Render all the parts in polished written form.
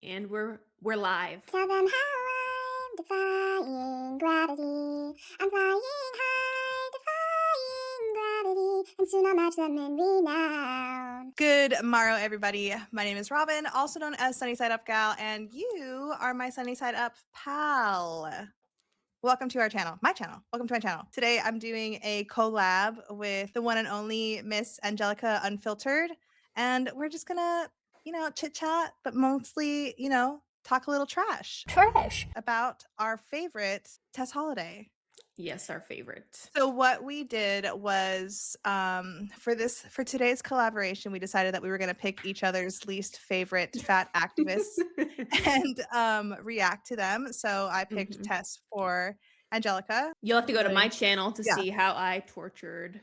And we're live. Tell them how I'm defying gravity. I'm flying high, defying gravity, and soon I'll match them in renown. Good morrow, everybody. My name is Robin, also known as Sunny Side Up Gal, and you are my Sunny Side Up pal. Welcome to our channel, my channel. Welcome to my channel. Today, I'm doing a collab with the one and only Miss Angelyca Unfiltered, and we're just gonna, chit chat, but mostly, talk a little trash about our favorite Tess Holliday. Yes, our favorite. So what we did was for today's collaboration, we decided that we were going to pick each other's least favorite fat activists and react to them. So I picked Tess for Angelyca. You'll have to go to my channel to see how I tortured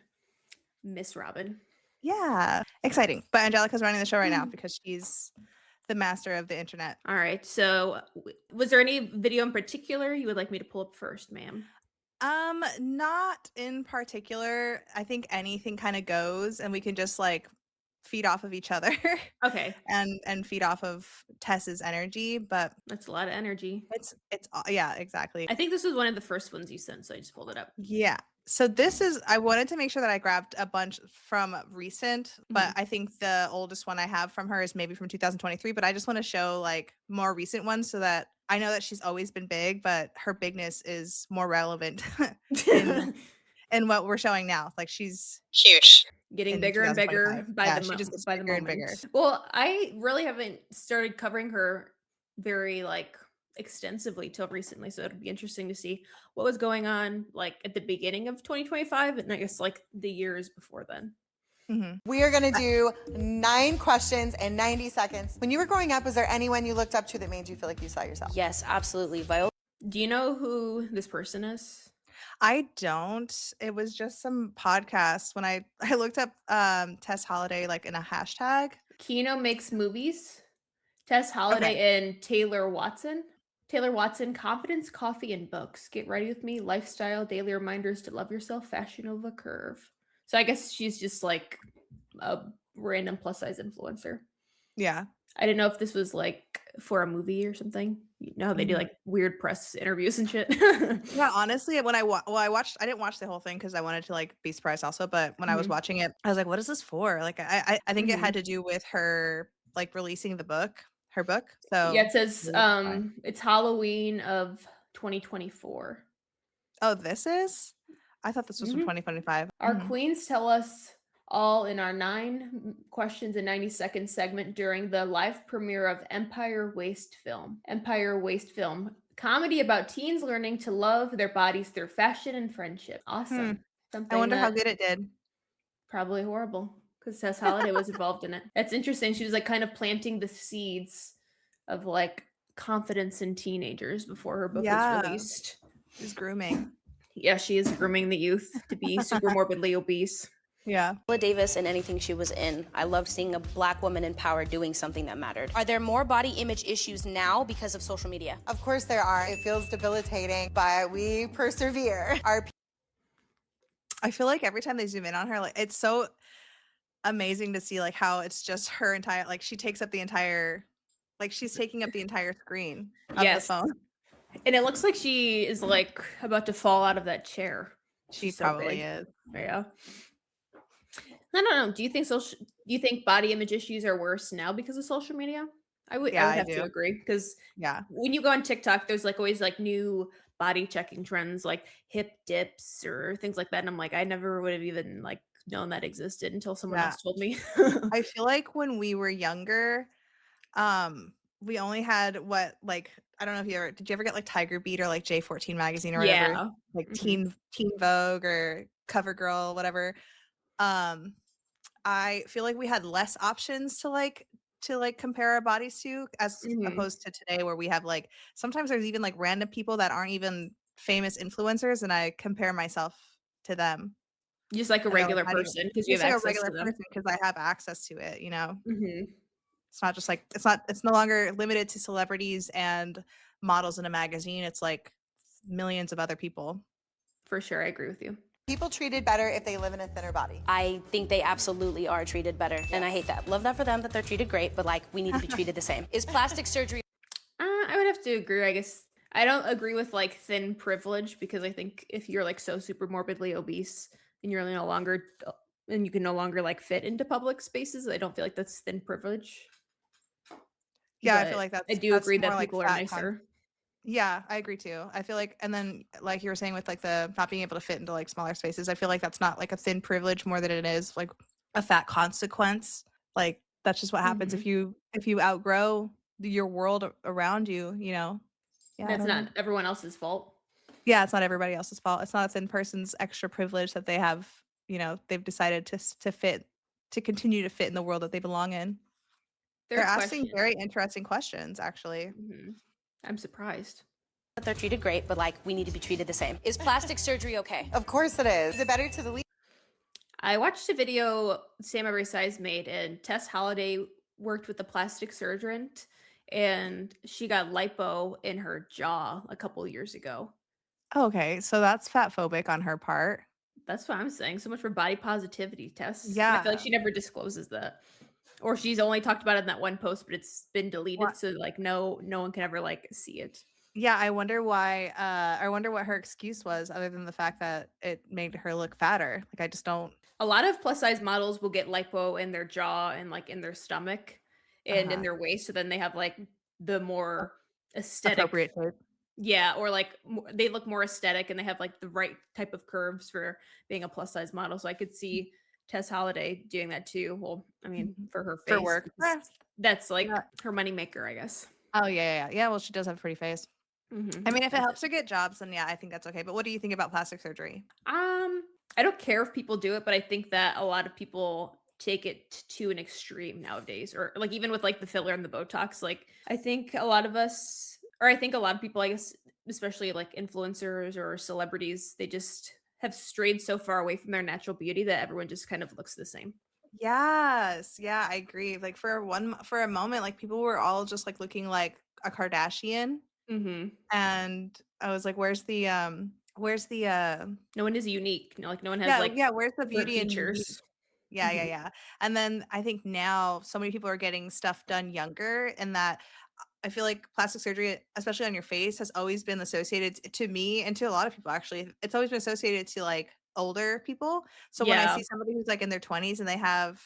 Miss Robin. Yeah, exciting. But Angelica's running the show right now because she's the master of the internet. All right. So was there any video in particular you would like me to pull up first, ma'am? Not in particular. I think anything kind of goes, and we can just like feed off of each other. Okay. and feed off of Tess's energy, but that's a lot of energy. It's yeah, exactly. I think this was one of the first ones you sent, so I just pulled it up. Yeah. So I wanted to make sure that I grabbed a bunch from recent, but I think the oldest one I have from her is maybe from 2023, but I just want to show like more recent ones so that I know that she's always been big, but her bigness is more relevant in what we're showing now. Like she's huge. Getting bigger and bigger by the moment. Well, I really haven't started covering her very like extensively till recently, so it'll be interesting to see what was going on like at the beginning of 2025 and I guess like the years before then. We are going to do 9 questions in 90 seconds. When you were growing up, was there anyone you looked up to that made you feel like you saw yourself? Yes, absolutely. Viola. Do you know who this person is? I don't. It was just some podcast when I looked up Tess Holliday like in a hashtag. Kino Makes Movies. Tess Holliday and Taylor Watson. Taylor Watson, confidence, coffee, and books. Get ready with me. Lifestyle, daily reminders to love yourself. Fashion Nova Curve. So I guess she's just like a random plus size influencer. Yeah. I didn't know if this was like for a movie or something. You know, they do like weird press interviews and shit. Yeah, honestly, when I didn't watch the whole thing because I wanted to like be surprised also. But when I was watching it, I was like, what is this for? Like, I think it had to do with her like releasing her book. So yeah, it says it's Halloween of 2024. Oh, this is? I thought this was from 2025. Our queens tell us all in our 9 questions in 90 seconds segment during the live premiere of Empire Waste Film. Empire Waste Film, comedy about teens learning to love their bodies through fashion and friendship. Awesome. I wonder how good it did. Probably horrible because Tess Holliday was involved in it. That's interesting. She was like kind of planting the seeds of like confidence in teenagers before her book was released. She's grooming. Yeah, she is grooming the youth to be super morbidly obese. Yeah. Viola Davis and anything she was in. I loved seeing a Black woman in power doing something that mattered. Are there more body image issues now because of social media? Of course there are. It feels debilitating, but we persevere. I feel like every time they zoom in on her, like it's so amazing to see like how it's just her entire, like she takes up the entire, like she's taking up the entire screen of the phone. And it looks like she is like about to fall out of that chair. She probably is. Yeah. I don't know. Do you think body image issues are worse now because of social media? I would have to agree because when you go on TikTok, there's like always like new body checking trends like hip dips or things like that. And I'm like, I never would have even like known that existed until someone else told me. I feel like when we were younger, we only had I don't know if did you ever get like Tiger Beat or like J14 magazine or whatever? Like Teen Vogue or CoverGirl, whatever. I feel like we had less options to compare our bodies to as opposed to today where we have like sometimes there's even like random people that aren't even famous influencers and I compare myself to them. Just like a regular person because you have access to them. Because I have access to it, you know. It's not just like it's no longer limited to celebrities and models in a magazine. It's like millions of other people. For sure, I agree with you. People treated better if they live in a thinner body. I think they absolutely are treated better, and I hate that. Love that for them that they're treated great, but like we need to be treated the same. Is plastic surgery would have to agree. I guess I don't agree with like thin privilege because I think if you're like so super morbidly obese and you're no longer and you can no longer like fit into public spaces, I don't feel like that's thin privilege. Yeah, I But feel like I do agree more that like people are nicer. Yeah, I agree too. I feel like, and then like you were saying with like the not being able to fit into like smaller spaces, I feel like that's not like a thin privilege more than it is like a fat consequence. Like that's just what happens if you outgrow your world around you, you know. Yeah, I That's don't know. not everyone else's fault. Yeah, it's not everybody else's fault. It's not a thin person's extra privilege that they have, you know, they've decided to continue to fit in the world that they belong in. They're Third asking question. very interesting questions, actually. I'm surprised. That they're treated great, but like we need to be treated the same. Is plastic surgery okay? Of course it is. Is it better to delete? I watched a video Sam Every Size made, and Tess Holliday worked with a plastic surgeon, and she got lipo in her jaw a couple years ago. Okay, so that's fat phobic on her part. That's what I'm saying. So much for body positivity, Tess. And Yeah. I feel like she never discloses that. Or she's only talked about it in that one post, but it's been deleted. What? So like no one can ever like see it. Yeah, I wonder why I wonder what her excuse was other than the fact that it made her look fatter. Like I just don't. A lot of plus size models will get lipo in their jaw and like in their stomach and in their waist. So then they have like the more aesthetic Appropriate shape. Yeah, or like they look more aesthetic and they have like the right type of curves for being a plus size model. So I could see Tess Holliday doing that too. Well, I mean, for her face, For work. that's like Yeah. her moneymaker, I guess. Oh yeah. Well, she does have a pretty face. Mm-hmm. I mean, if it helps her get jobs, then yeah, I think that's okay. But what do you think about plastic surgery? I don't care if people do it, but I think that a lot of people take it to an extreme nowadays, or like even with like the filler and the Botox. Like I think a lot of us, or I think a lot of people, I guess, especially like influencers or celebrities, they just have strayed so far away from their natural beauty that everyone just kind of looks the same. Yes, yeah, I agree. Like for a moment, like people were all just like looking like a Kardashian, and I was like, "Where's the No one is unique. No one has yeah, like where's the beauty and features. Yeah. And then I think now so many people are getting stuff done younger, and that I feel like plastic surgery, especially on your face, has always been associated to me and to a lot of people actually. It's always been associated to like older people. So when I see somebody who's like in their 20s and they have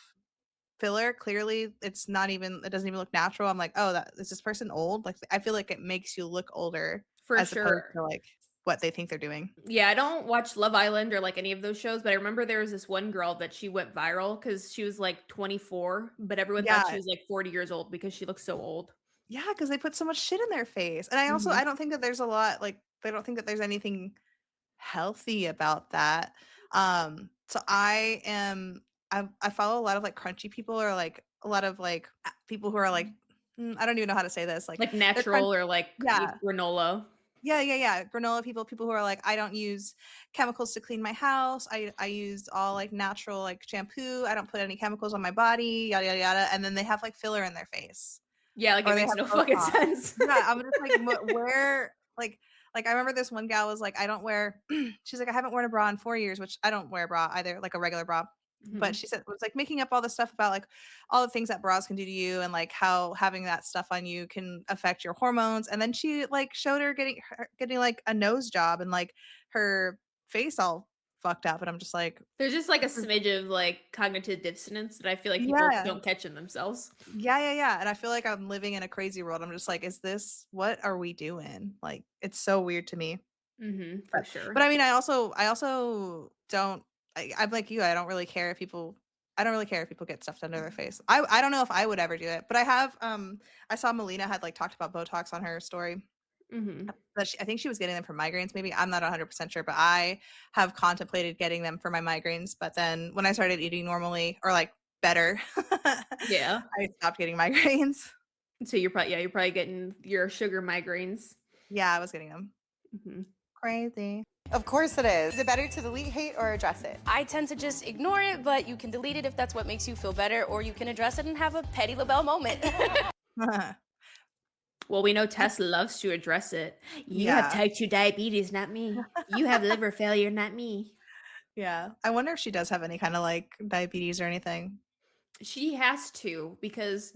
filler, clearly it doesn't even look natural. I'm like, oh, is this person old? Like I feel like it makes you look older For as sure. opposed to like what they think they're doing. Yeah, I don't watch Love Island or like any of those shows, but I remember there was this one girl that she went viral because she was like 24, but everyone thought she was like 40 years old because she looked so old. Yeah, because they put so much shit in their face. And I also I don't think that there's a lot like I don't think that there's anything healthy about that. So I follow a lot of like crunchy people or like a lot of like people who are like I don't even know how to say this like natural or like granola. Yeah. Granola people who are like, I don't use chemicals to clean my house. I used all like natural like shampoo. I don't put any chemicals on my body, yada yada yada. And then they have like filler in their face. Yeah, like it makes no fucking sense. Yeah, I'm just like where like I remember this one gal was like, I don't wear she's like, I haven't worn a bra in 4 years, which I don't wear a bra either, like a regular bra. But she said it was like making up all this stuff about like all the things that bras can do to you and like how having that stuff on you can affect your hormones. And then she like showed her getting like a nose job and like her face all fucked up. And I'm just like, there's just like a smidge of like cognitive dissonance that I feel like people don't catch in themselves. Yeah. And I feel like I'm living in a crazy world. I'm just like, what are we doing? Like, it's so weird to me. For sure. But I mean, I also don't. I'm like you. I don't really care if people get stuff done to their face. I don't know if I would ever do it, but I have. I saw Melina had like talked about Botox on her story. But I think she was getting them for migraines. Maybe I'm not 100% sure, but I have contemplated getting them for my migraines. But then when I started eating normally or like better, I stopped getting migraines. So you're probably getting your sugar migraines. Yeah, I was getting them. Crazy. Of course it is. Is it better to delete hate or address it? I tend to just ignore it, but you can delete it if that's what makes you feel better, or you can address it and have a petty LaBelle moment. Well, we know Tess loves to address it. You have type 2 diabetes, not me. You have liver failure, not me. Yeah. I wonder if she does have any kind of like diabetes or anything. She has to, because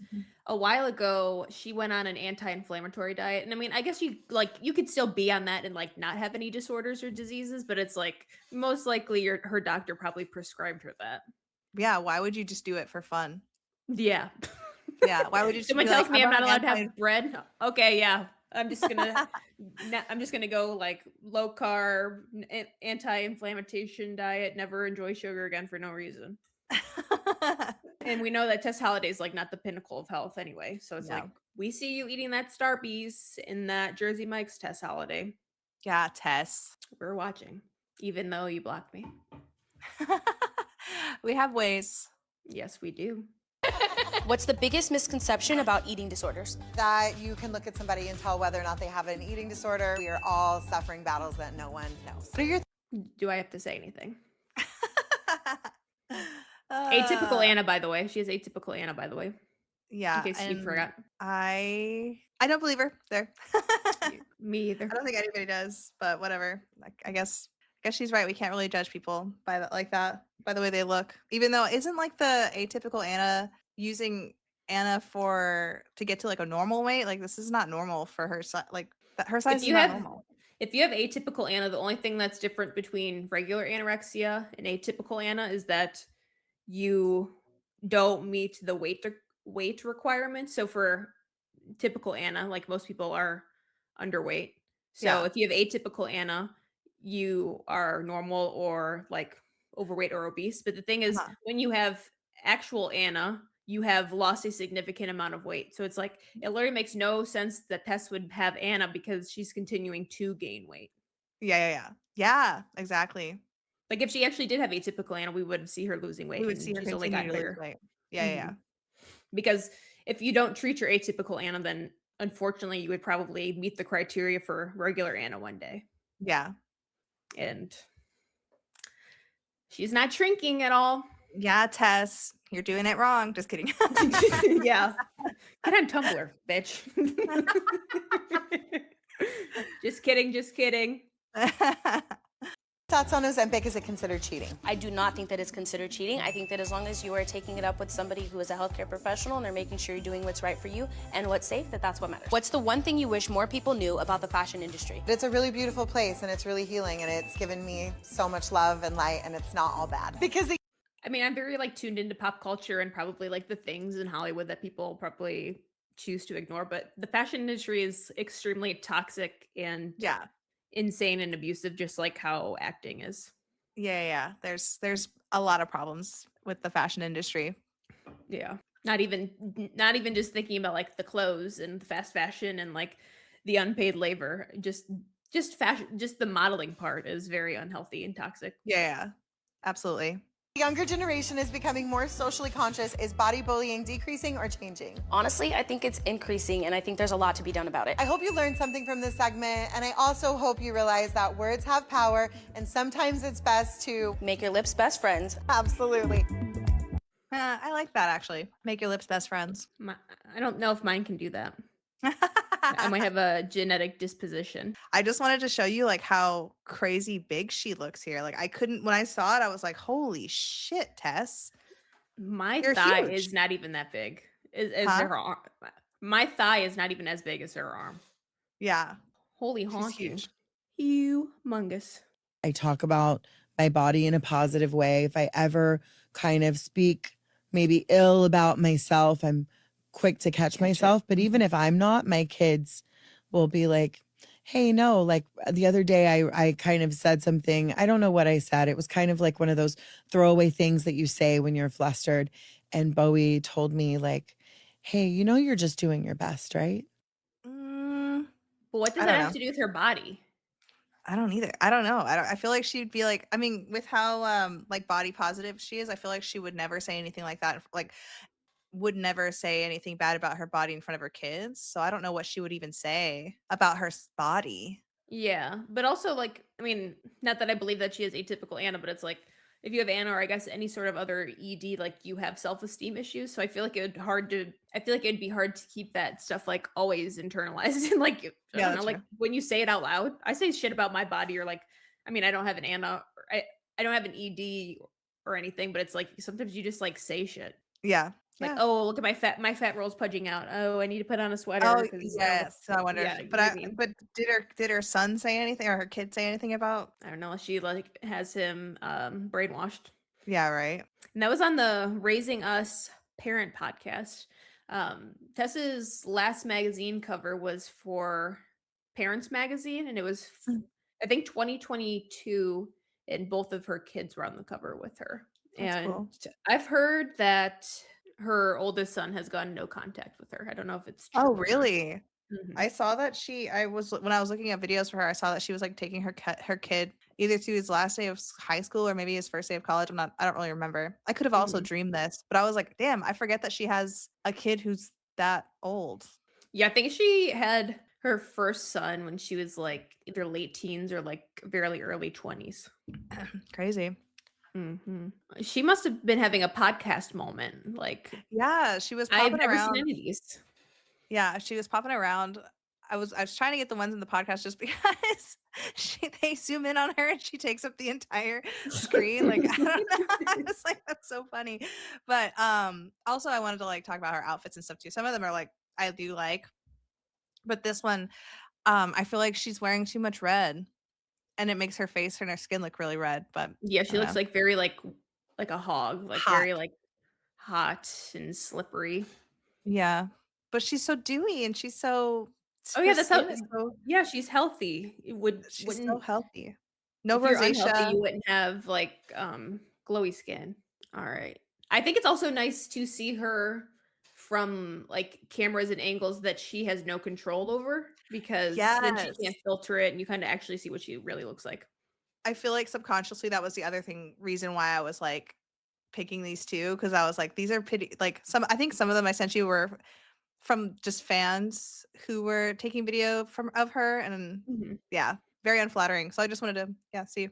a while ago she went on an anti-inflammatory diet. And I mean, I guess you could still be on that and like not have any disorders or diseases, but it's like most likely her doctor probably prescribed her that. Yeah, why would you just do it for fun? Yeah. Yeah, why would you just Someone be tells like, me I'm I'm not on allowed to anti have bread. Okay, yeah. I'm just gonna go like low carb, anti-inflammation diet, never enjoy sugar again for no reason. And we know that Tess Holliday is like not the pinnacle of health anyway. So it's like we see you eating that Starbies in that Jersey Mike's, Tess Holliday. Yeah, Tess. We're watching, even though you blocked me. We have ways. Yes, we do. What's the biggest misconception about eating disorders? That you can look at somebody and tell whether or not they have an eating disorder. We are all suffering battles that no one knows. What are your Do I have to say anything? Atypical Anna, by the way. She is atypical Anna, by the way. Yeah. In case you forgot. I don't believe her there. Me either. I don't think anybody does, but whatever. Like, I guess she's right. We can't really judge people by that, like that, by the way they look. Even though isn't like the atypical Anna using Anna to get to like a normal weight? Like this is not normal for her size. Like her size is not normal. If you have atypical Anna, the only thing that's different between regular anorexia and atypical Anna is that you don't meet the weight requirements. So for typical Anna, like most people are underweight. So if you have atypical Anna, you are normal or like overweight or obese. But the thing is, when you have actual Anna, you have lost a significant amount of weight. So it's like, it literally makes no sense that Tess would have Anna because she's continuing to gain weight. Yeah, exactly. Like if she actually did have atypical Anna, we would see her losing weight. We would see her continue to lose weight. Yeah. Because if you don't treat your atypical Anna, then unfortunately you would probably meet the criteria for regular Anna one day. Yeah. And she's not shrinking at all. Yeah, Tess, you're doing it wrong. Just kidding. Yeah. Get on Tumblr, bitch. Just kidding. thoughts on Ozempic? Is it considered cheating? I do not think that it's considered cheating. I think that as long as you are taking it up with somebody who is a healthcare professional and they're making sure you're doing what's right for you and what's safe, that's what matters. What's the one thing you wish more people knew about the fashion industry? It's a really beautiful place and it's really healing and it's given me so much love and light and it's not all bad. Because I mean, I'm very like tuned into pop culture and probably like the things in Hollywood that people probably choose to ignore, but the fashion industry is extremely toxic and insane and abusive, just like how acting is. Yeah. There's a lot of problems with the fashion industry. Yeah. Not even just thinking about like the clothes and the fast fashion and like the unpaid labor. Just fashion, just the modeling part is very unhealthy and toxic. Yeah. Absolutely. The younger generation is becoming more socially conscious. Is body bullying decreasing or changing? Honestly, I think it's increasing, and I think there's a lot to be done about it. I hope you learned something from this segment, and I also hope you realize that words have power, and sometimes it's best to make your lips best friends. Absolutely. I like that, actually. Make your lips best friends. I don't know if mine can do that. I might have a genetic disposition. I just wanted to show you like how crazy big she looks here. Like when I saw it, I was like, holy shit, Tess. My thigh is not even that big. Her arm. My thigh is not even as big as her arm. Yeah. Holy honky. Humongous. I talk about my body in a positive way. If I ever kind of speak maybe ill about myself, I'm quick to catch myself. But even if I'm not, my kids will be like, hey, no, like the other day I kind of said something. I don't know what I said. It was kind of like one of those throwaway things that you say when you're flustered. And Bowie told me like, hey, you know, you're just doing your best, right? But what does that have to do with her body? I don't either. I don't know. I feel like she'd be like, I mean, with how like body positive she is, I feel like she would never say anything like that. Like would never say anything bad about her body in front of her kids. So I don't know what she would even say about her body. Yeah. But also like, I mean, not that I believe that she is atypical Anna, but it's like, if you have Anna or I guess any sort of other ED, like you have self-esteem issues. So I feel like it'd be hard to keep that stuff like always internalized. And like, I don't know, like when you say it out loud, I say shit about my body or like, I mean, I don't have an Anna, or I don't have an ED or anything, but it's like, sometimes you just like say shit. Yeah. Like, Yeah. oh, look at my fat roll's pudging out. Oh, I need to put on a sweater. Oh, 'Cause, yes. So I wonder yeah, if, you know what I mean? but did her son say anything or her kid say anything about? I don't know. She like has him brainwashed. Yeah, right. And that was on the Raising Us Parent podcast. Tessa's last magazine cover was for Parents Magazine, and it was, I think, 2022, and both of her kids were on the cover with her. That's And cool. I've heard that her oldest son has gone no contact with her. I don't know if it's true. Oh, really? Mhm. I saw that when I was looking at videos for her, I saw that she was like taking her kid either to his last day of high school or maybe his first day of college. I don't really remember. I could have also dreamed this, but I was like, damn, I forget that she has a kid who's that old. Yeah, I think she had her first son when she was like either late teens or like very early 20s. Crazy. She must have been having a podcast moment. Like, yeah, she was I've popping never around. seen any of these. Yeah, she was popping around. I was trying to get the ones in the podcast just because they zoom in on her and she takes up the entire screen. Like, I don't know. I was like, that's so funny. But also I wanted to like talk about her outfits and stuff too. Some of them are like I do like, but this one, I feel like she's wearing too much red and it makes her face and her skin look really red. But Yeah, she looks like very like a hog, like hot. very like hot and slippery. Yeah. But she's so dewy and she's so Oh yeah, her that's how. skin is so Yeah, she's healthy. she's so Wouldn't healthy. No if you're unhealthy, rosacea. you wouldn't have like glowy skin. All right. I think it's also nice to see her from like cameras and angles that she has no control over, because then she Yes. can't filter it and you kind of actually see what she really looks like. I feel like subconsciously that was the other reason why I was like picking these two, because I was like, these are pretty, like I think some of them I sent you were from just fans who were taking video of her, and yeah, very unflattering. So I just wanted to see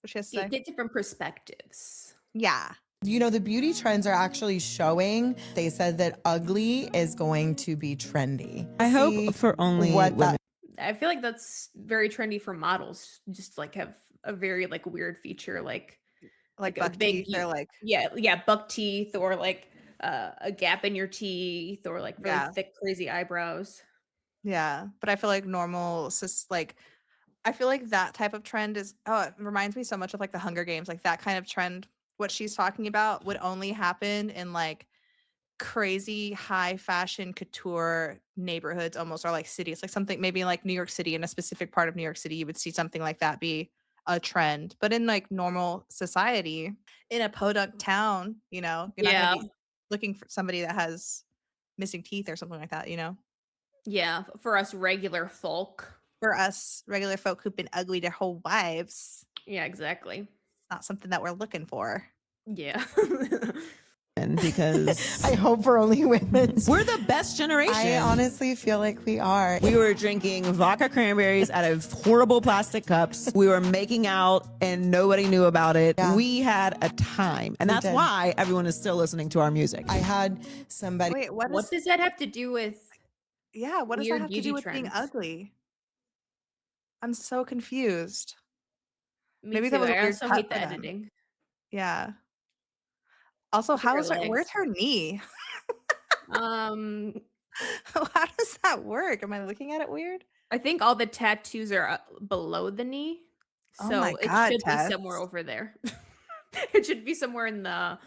what she has to say. Get different perspectives. Yeah. You know, the beauty trends are actually showing. They said that ugly is going to be trendy. I hope for only women. I feel like that's very trendy for models. Just like have a very like weird feature, like buck teeth, or like buck teeth, or like a gap in your teeth, or like really thick, crazy eyebrows. Yeah, but I feel like I feel like that type of trend is it reminds me so much of like the Hunger Games, like that kind of trend. What she's talking about would only happen in like crazy high fashion couture neighborhoods almost, or like cities, like something maybe like New York City, in a specific part of New York City you would see something like that be a trend. But in like normal society, in a podunk town, you're not gonna be looking for somebody that has missing teeth or something like that, Yeah, for us regular folk. For us regular folk who've been ugly their whole lives. Yeah, exactly. Not something that we're looking for. Yeah. Because I hope for only women. We're the best generation. I honestly feel like we are. We were drinking vodka cranberries out of horrible plastic cups. We were making out and nobody knew about it. Yeah. We had a time. And that's why everyone is still listening to our music. I had somebody. Wait, what does that have to do with? Yeah, what does that have to do with being ugly? I'm so confused. Maybe that was a weird cut. I also hate the editing. Yeah. Also, where's her knee? How does that work? Am I looking at it weird? I think all the tattoos are below the knee. So it should be somewhere over there. It should be somewhere in that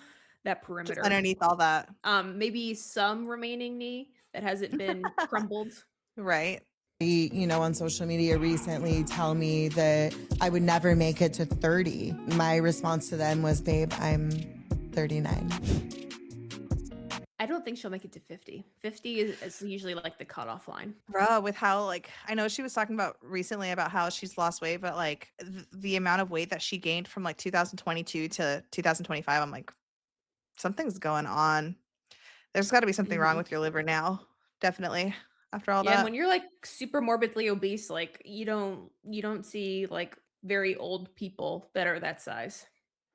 perimeter. Just underneath all that. Maybe some remaining knee that hasn't been crumbled. Right. On social media recently tell me that I would never make it to 30. My response to them was, babe, I'm 39. I don't think she'll make it to 50. 50 is usually like the cutoff line. Bruh, with how like, I know she was talking about recently about how she's lost weight, but like the amount of weight that she gained from like 2022 to 2025, I'm like, something's going on. There's got to be something wrong with your liver now. Definitely. After all that. And when you're like super morbidly obese, like you don't see like very old people that are that size.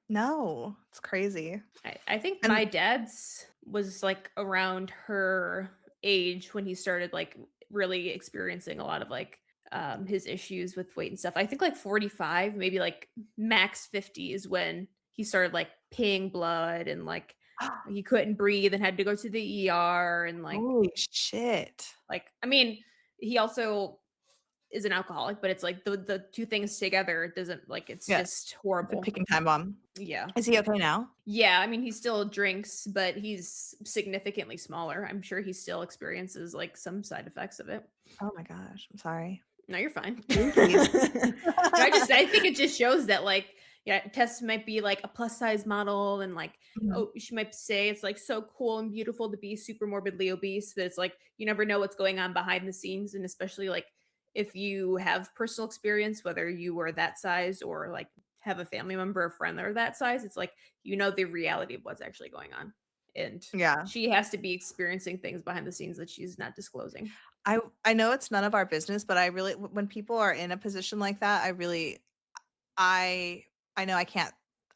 No, it's crazy. I think my dad's was like around her age when he started like really experiencing a lot of like his issues with weight and stuff. I think like 45, maybe like max 50 is when he started like peeing blood and like he couldn't breathe and had to go to the ER and like holy shit. like I mean, he also is an alcoholic, but it's like the two things together it doesn't like it's Yeah. just The horrible. picking time bomb. Yeah. Is he okay now? Yeah, I mean, he still drinks, but he's significantly smaller. I'm sure he still experiences like some side effects of it. Oh my gosh, I'm sorry. No, you're fine. Jinkies. I think it just shows that like yeah, Tess might be like a plus size model and like Mhm. oh she might say it's like so cool and beautiful to be super morbidly obese, but it's like you never know what's going on behind the scenes, and especially like if you have personal experience, whether you were that size or like have a family member or friend that are that size, it's like you know the reality of what's actually going on. And Yeah. she has to be experiencing things behind the scenes that she's not disclosing. I know it's none of our business, but I really when people are in a position like that, I know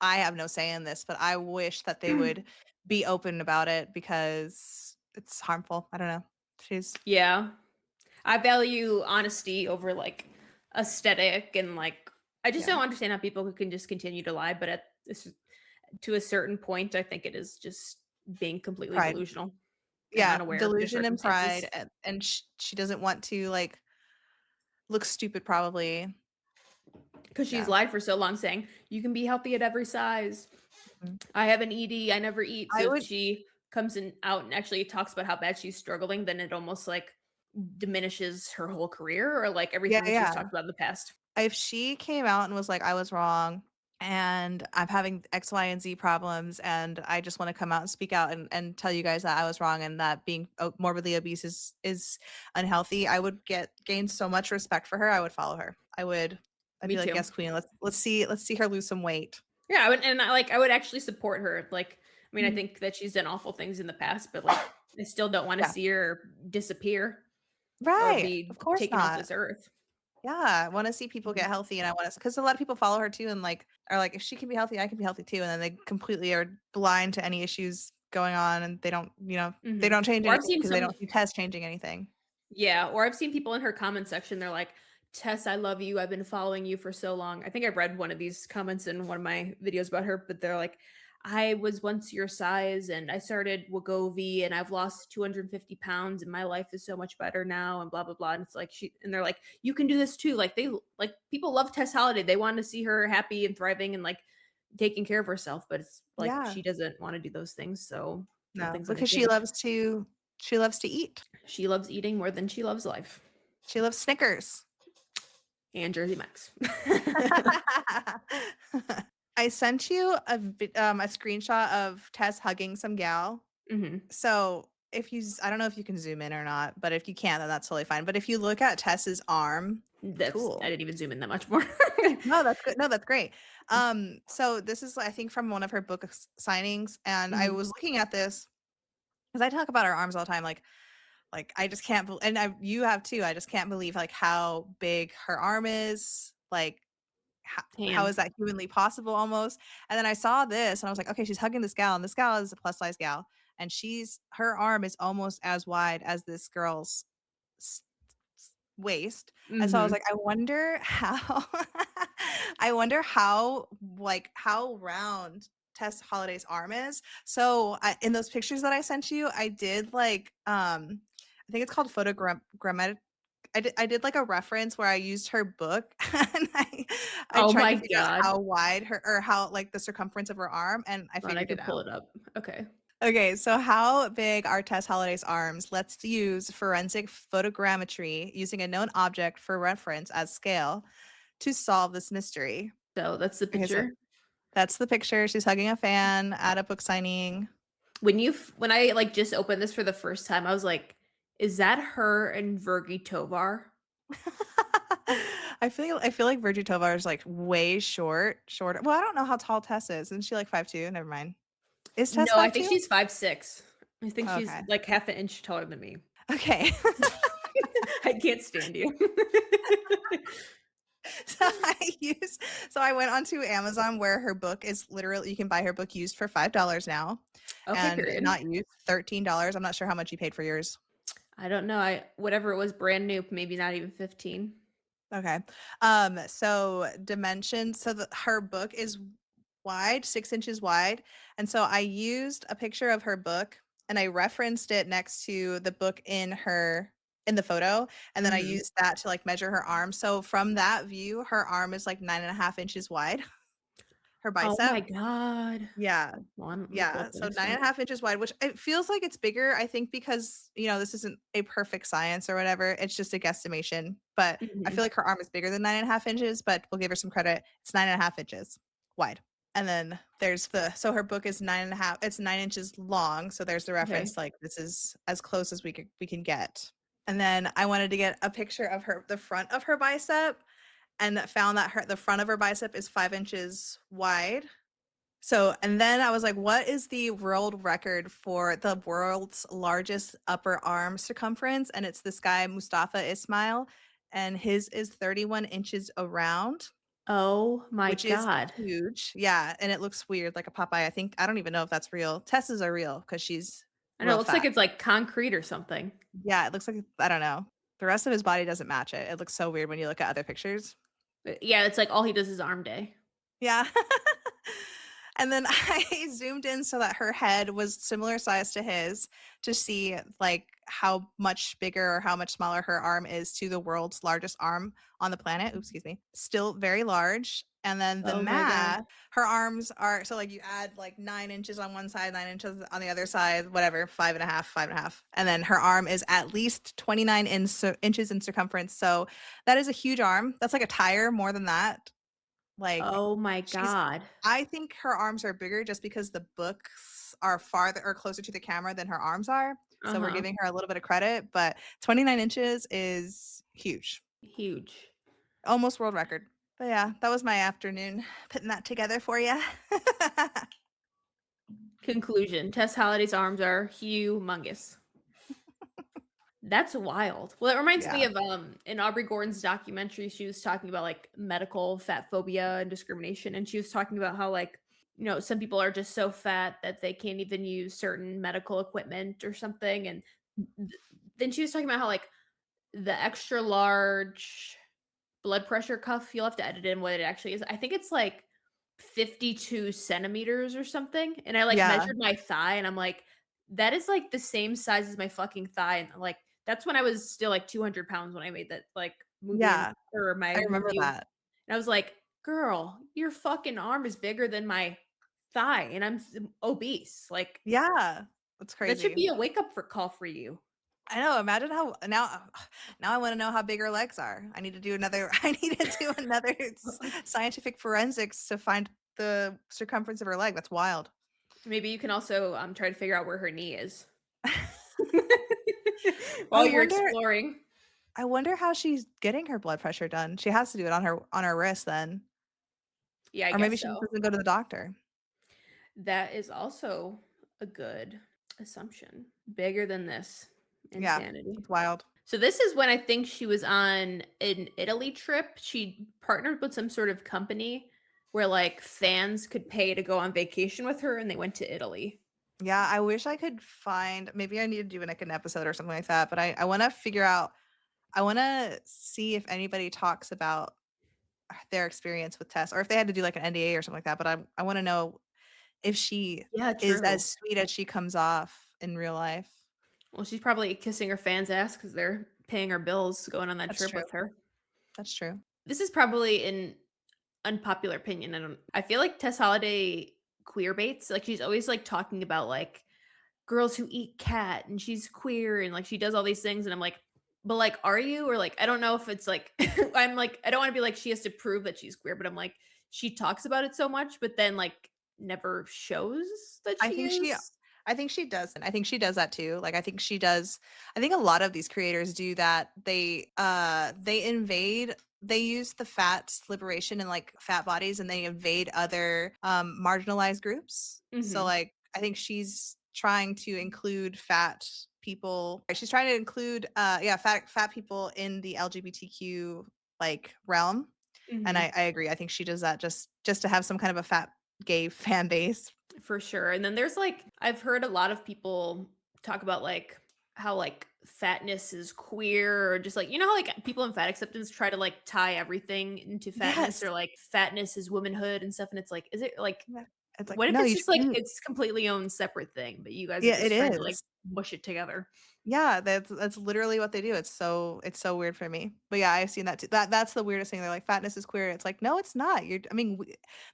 I have no say in this, but I wish that they would be open about it because it's harmful. I don't know. Yeah. I value honesty over like aesthetic and like I just Yeah. don't understand how people who can just continue to lie, but at this to a certain point, I think it is just being completely Pride. delusional and Yeah, unaware of their delusion and circumstances. pride, and she doesn't want to like look stupid probably. Because she's Yeah. lied for so long saying, you can be healthy at every size. Mhm. I have an ED, I never eat. I So would if she comes in out and actually talks about how bad she's struggling, then it almost like diminishes her whole career or like Yeah, everything that she's yeah. talked about in the past. If she came out and was like, I was wrong and I'm having X, Y, and Z problems, and I just want to come out and speak out and tell you guys that I was wrong and that being morbidly obese is unhealthy, I would gain so much respect for her. I would follow her. I'd Me be like, too. yes, queen, let's see her lose some weight. Yeah, I would actually support her. Like, I mean, I Mhm. think that she's done awful things in the past, but like, I still don't want to Yeah. see her disappear or Right. be Of course taken off not. this earth. Yeah, I want to see people get healthy, and I want to because a lot of people follow her too, and like are like, if she can be healthy, I can be healthy too, and then they completely are blind to any issues going on, and they don't, they don't change Or I've anything seen because they some, don't see Tess changing anything. yeah, or I've seen people in her comment section. They're like, Tess, I love you. I've been following you for so long. I think I read one of these comments in one of my videos about her, but they're like, I was once your size and I started Wegovy and I've lost 250 pounds and my life is so much better now and blah, blah, blah. And it's like, and they're like, you can do this too. Like people love Tess Holliday. They want to see her happy and thriving and like taking care of herself, but it's like, Yeah. she doesn't want to do those things. So No, nothing's gonna because she change. loves to eat. She loves eating more than she loves life. She loves Snickers. And Jersey Mike's. I sent you a screenshot of Tess hugging some gal. So if I don't know if you can zoom in or not, but if you can, then that's totally fine. But if you look at Tess's arm, cool. I didn't even zoom in that much more. No, that's good. No, that's great. So this is, I think, from one of her book signings, and I was looking at this because I talk about her arms all the time, like I just can't believe, and you have too. I just can't believe like how big her arm is. Like, how is that humanly possible almost? And then I saw this and I was like, okay, she's hugging this gal, and this gal is a plus size gal, and her arm is almost as wide as this girl's waist. And so I was like, I wonder how how round Tess Holliday's arm is. So in those pictures that I sent you, I did like I think it's called photogrammetric. I did like a reference where I used her book and I tried to figure out how wide or how like the circumference of her arm, and I figured it out. Pull it up. Okay. Okay, so how big are Tess Holliday's arms? Let's use forensic photogrammetry using a known object for reference as scale to solve this mystery. So that's the picture. Okay, so that's the picture. She's hugging a fan at a book signing. When I like just opened this for the first time, I was like, is that her and Virgie Tovar? I feel like Virgie Tovar is like way shorter. Well, I don't know how tall Tess is. Isn't she like 5'2"? Never mind. Is Tess 5'2"? I think she's 5'6". I think she's like half an inch taller than me. Okay. I can't stand you. So I went onto Amazon where her book is literally, you can buy her book used for $5 now. Okay, and period. Not used, $13. I'm not sure how much you paid for yours. I don't know. Whatever it was brand new, maybe not even 15. Okay. So dimensions. So her book is wide, 6 inches wide. And so I used a picture of her book and I referenced it next to the book in the photo. And then I used that to like measure her arm. So from that view, her arm is like 9.5 inches wide. Her Oh my bicep. God. Yeah. Well, Yeah. So 9.5 inches wide, which it feels like it's bigger, I think, because, this isn't a perfect science or whatever. It's just a guesstimation. But I feel like her arm is bigger than 9.5 inches, but we'll give her some credit. It's 9.5 inches wide. And then there's so her book is 9.5, it's 9 inches long. So there's the reference, like this is as close as we can get. And then I wanted to get a picture of the front of her bicep, and found that the front of her bicep is 5 inches wide. So, and then I was like, what is the world record for the world's largest upper arm circumference? And it's this guy, Mustafa Ismail, and his is 31 inches around. Oh my which God. is huge. Yeah. And it looks weird, like a Popeye. I don't even know if that's real. Tess's are real because she's I know, it looks like fat. it's like concrete or something. Yeah, it looks like, I don't know. The rest of his body doesn't match it. It looks so weird when you look at other pictures. Yeah, it's like all he does is arm day. Yeah. And then I zoomed in so that her head was similar size to his to see like how much bigger or how much smaller her arm is to the world's largest arm on the planet. Oops, excuse me. Still very large. And then the math, her arms are, so like you add like 9 inches on one side, 9 inches on the other side, whatever, 5.5. And then her arm is at least 29 inches in circumference. So that is a huge arm. That's like a tire more than that. Like, oh my God. I think her arms are bigger just because the books are farther or closer to the camera than her arms are. So we're giving her a little bit of credit, but 29 inches is huge. Huge. Almost world record. But yeah, that was my afternoon putting that together for you. Conclusion. Tess Holliday's arms are humongous. That's wild. Well, it reminds me of in Aubrey Gordon's documentary, she was talking about like medical fat phobia and discrimination. And she was talking about how like, some people are just so fat that they can't even use certain medical equipment or something. And then she was talking about how like the extra large blood pressure cuff, you'll have to edit in what it actually is. I think it's like 52 centimeters or something. And I like measured my thigh and I'm like, that is like the same size as my fucking thigh. And like, that's when I was still like 200 pounds when I made that like movie or my I remember review. that. And I was like, girl, your fucking arm is bigger than my thigh and I'm obese. Like, yeah, that's crazy. That should be a wake up call for you. I know. Imagine how now I want to know how big her legs are. I need to do another scientific forensics to find the circumference of her leg. That's wild. Maybe you can also try to figure out where her knee is. While you're exploring. I wonder how she's getting her blood pressure done. She has to do it on her wrist then. Yeah, or maybe she doesn't go to the doctor. That is also a good assumption. Bigger than this. Insanity. Yeah, it's wild. So this is when I think she was on an Italy trip. She partnered with some sort of company where like fans could pay to go on vacation with her and they went to Italy. Yeah, I wish I could find, maybe I need to do like an episode or something like that, but I want to figure out, I want to see if anybody talks about their experience with Tess or if they had to do like an NDA or something like that, but I want to know if she is as sweet as she comes off in real life. Well, she's probably kissing her fans' ass because they're paying her bills going on that trip with her. That's true. This is probably an unpopular opinion. I feel like Tess Holliday queer baits. Like she's always like talking about like girls who eat cat and she's queer and like she does all these things. And I'm like, but like, are you? Or like, I don't know if it's like, I'm like, I don't want to be like, she has to prove that she's queer, but I'm like, she talks about it so much, but then like never shows that she is. I think she does. I think she does that too. Like, I think she does. I think a lot of these creators do that. They use the fat liberation and like fat bodies and they invade other marginalized groups. So like, I think she's trying to include fat people. She's trying to include, fat people in the LGBTQ like realm. And I agree. I think she does that just to have some kind of a fat gay fan base. For sure. And then there's like, I've heard a lot of people talk about like how like fatness is queer, or just like, you know how like people in fat acceptance try to like tie everything into fatness, Yes. or like fatness is womanhood and stuff, and it's like, is it like, Yeah. It's like, what if no, it's you, just like it's completely own separate thing, but you guys are yeah, it just trying to like is. mush it together? Yeah, that's literally what they do. It's so weird for me. But yeah, I've seen that too. That's the weirdest thing. They're like, fatness is queer. It's like, no, it's not. I mean,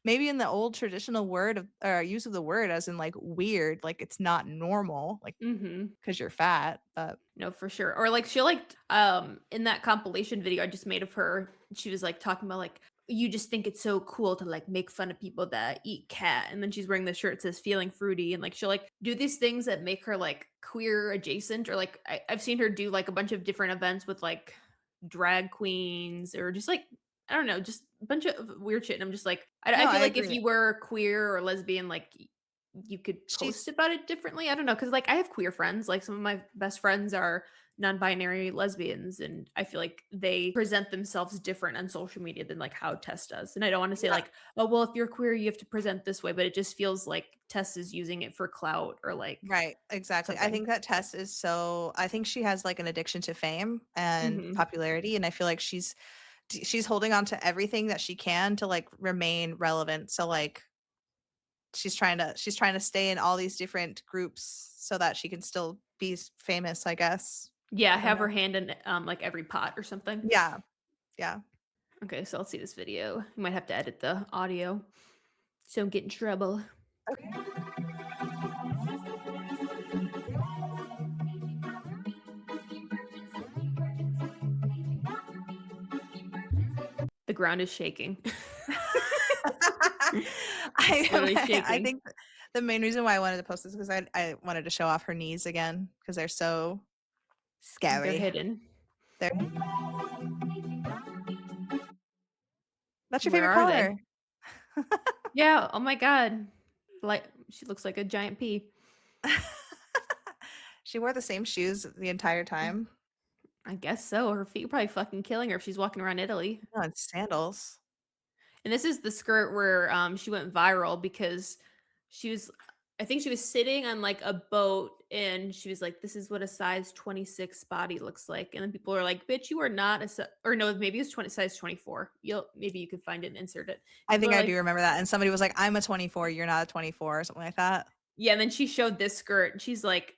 maybe in the old traditional word of or use of the word, as in like weird, like it's not normal, like because you're fat. But No, for sure. Or like she'll like in that compilation video I just made of her, she was like talking about like, you just think it's so cool to like make fun of people that eat cat, and then she's wearing the shirt that says feeling fruity, and like she'll like do these things that make her like queer adjacent, or like I've seen her do like a bunch of different events with like drag queens, or just like, I don't know, just a bunch of weird shit, and I'm just like, no, I feel I like if agree. you were queer or lesbian, like you could post about it differently. I don't know, because like I have queer friends, like some of my best friends are non-binary lesbians, and I feel like they present themselves different on social media than like how Tess does. And I don't want to say like, oh well, if you're queer you have to present this way, but it just feels like Tess is using it for clout, or like, right, exactly. I something. think that Tess is so. I think she has like an addiction to fame and popularity, and I feel like she's holding on to everything that she can to like remain relevant. So like she's trying to stay in all these different groups so that she can still be famous, I guess. Yeah, I don't have know. her hand in like every pot or something. Yeah. Yeah. Okay, so let's see this video. You might have to edit the audio so don't get in trouble. Okay. The ground is shaking. I think the main reason why I wanted to post this is because I wanted to show off her knees again because they're so scary. They're hidden. That's your Where favorite are they? color. Yeah. Oh my god. Like she looks like a giant pea. She wore the same shoes the entire time. I guess so. Her feet are probably fucking killing her if she's walking around Italy. No, and sandals. And this is the skirt where she went viral because she was, I think she was sitting on like a boat, and she was like, this is what a size 26 body looks like. And then people are like, bitch, you are not or no, maybe it's size 24. Maybe you could find it and insert it. I think I like, do remember that. And somebody was like, I'm a 24, you're not a 24, or something like that. Yeah, and then she showed this skirt, and she's like,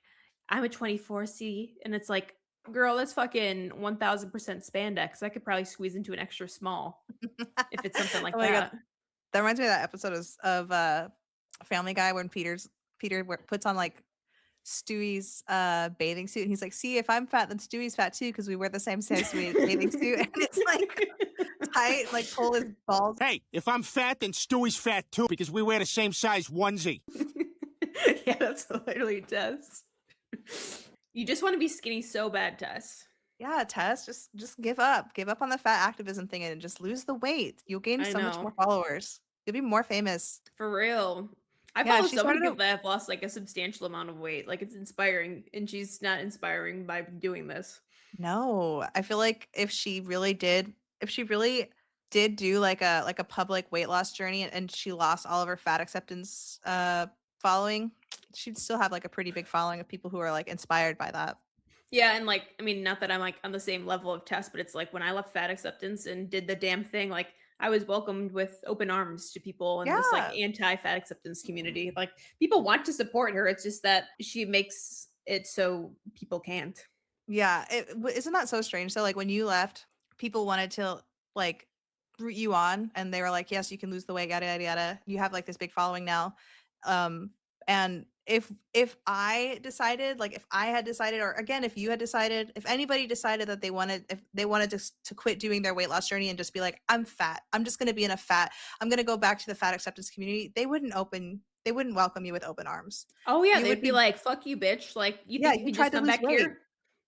I'm a 24, see? And it's like, girl, that's fucking 1000% spandex. I could probably squeeze into an extra small if it's something like Oh my that. God. That reminds me of that episode of Family Guy when Peter puts on like Stewie's bathing suit, and he's like, see, if I'm fat, then Stewie's fat too, because we wear the same size bathing suit. And it's like tight, like pull his balls. Hey, if I'm fat, then Stewie's fat too, because we wear the same size onesie. Yeah, that's literally Tess. You just want to be skinny so bad, Tess. Yeah, Tess, just give up on the fat activism thing and just lose the weight. You'll gain so much more followers. You'll be more famous. For real. I follow so many people that have lost like a substantial amount of weight. Like it's inspiring, and she's not inspiring by doing this. No, I feel like if she really did do like a public weight loss journey, and she lost all of her fat acceptance following, she'd still have like a pretty big following of people who are like inspired by that. Yeah, and like, I mean, not that I'm like on the same level of Tess, but it's like when I left fat acceptance and did the damn thing, like I was welcomed with open arms to people in this like anti-fat acceptance community. Like people want to support her. It's just that she makes it so people can't. Yeah, isn't that so strange? So like when you left, people wanted to like root you on, and they were like, yes, you can lose the weight, yada yada yada. You have like this big following now. And if I decided, like if I had decided, or again, if you had decided, if anybody decided that they wanted to quit doing their weight loss journey and just be like, I'm fat, I'm just going to be I'm going to go back to the fat acceptance community, they wouldn't welcome you with open arms. Oh yeah, they'd be like, fuck you, bitch. Like you think you tried just come back here?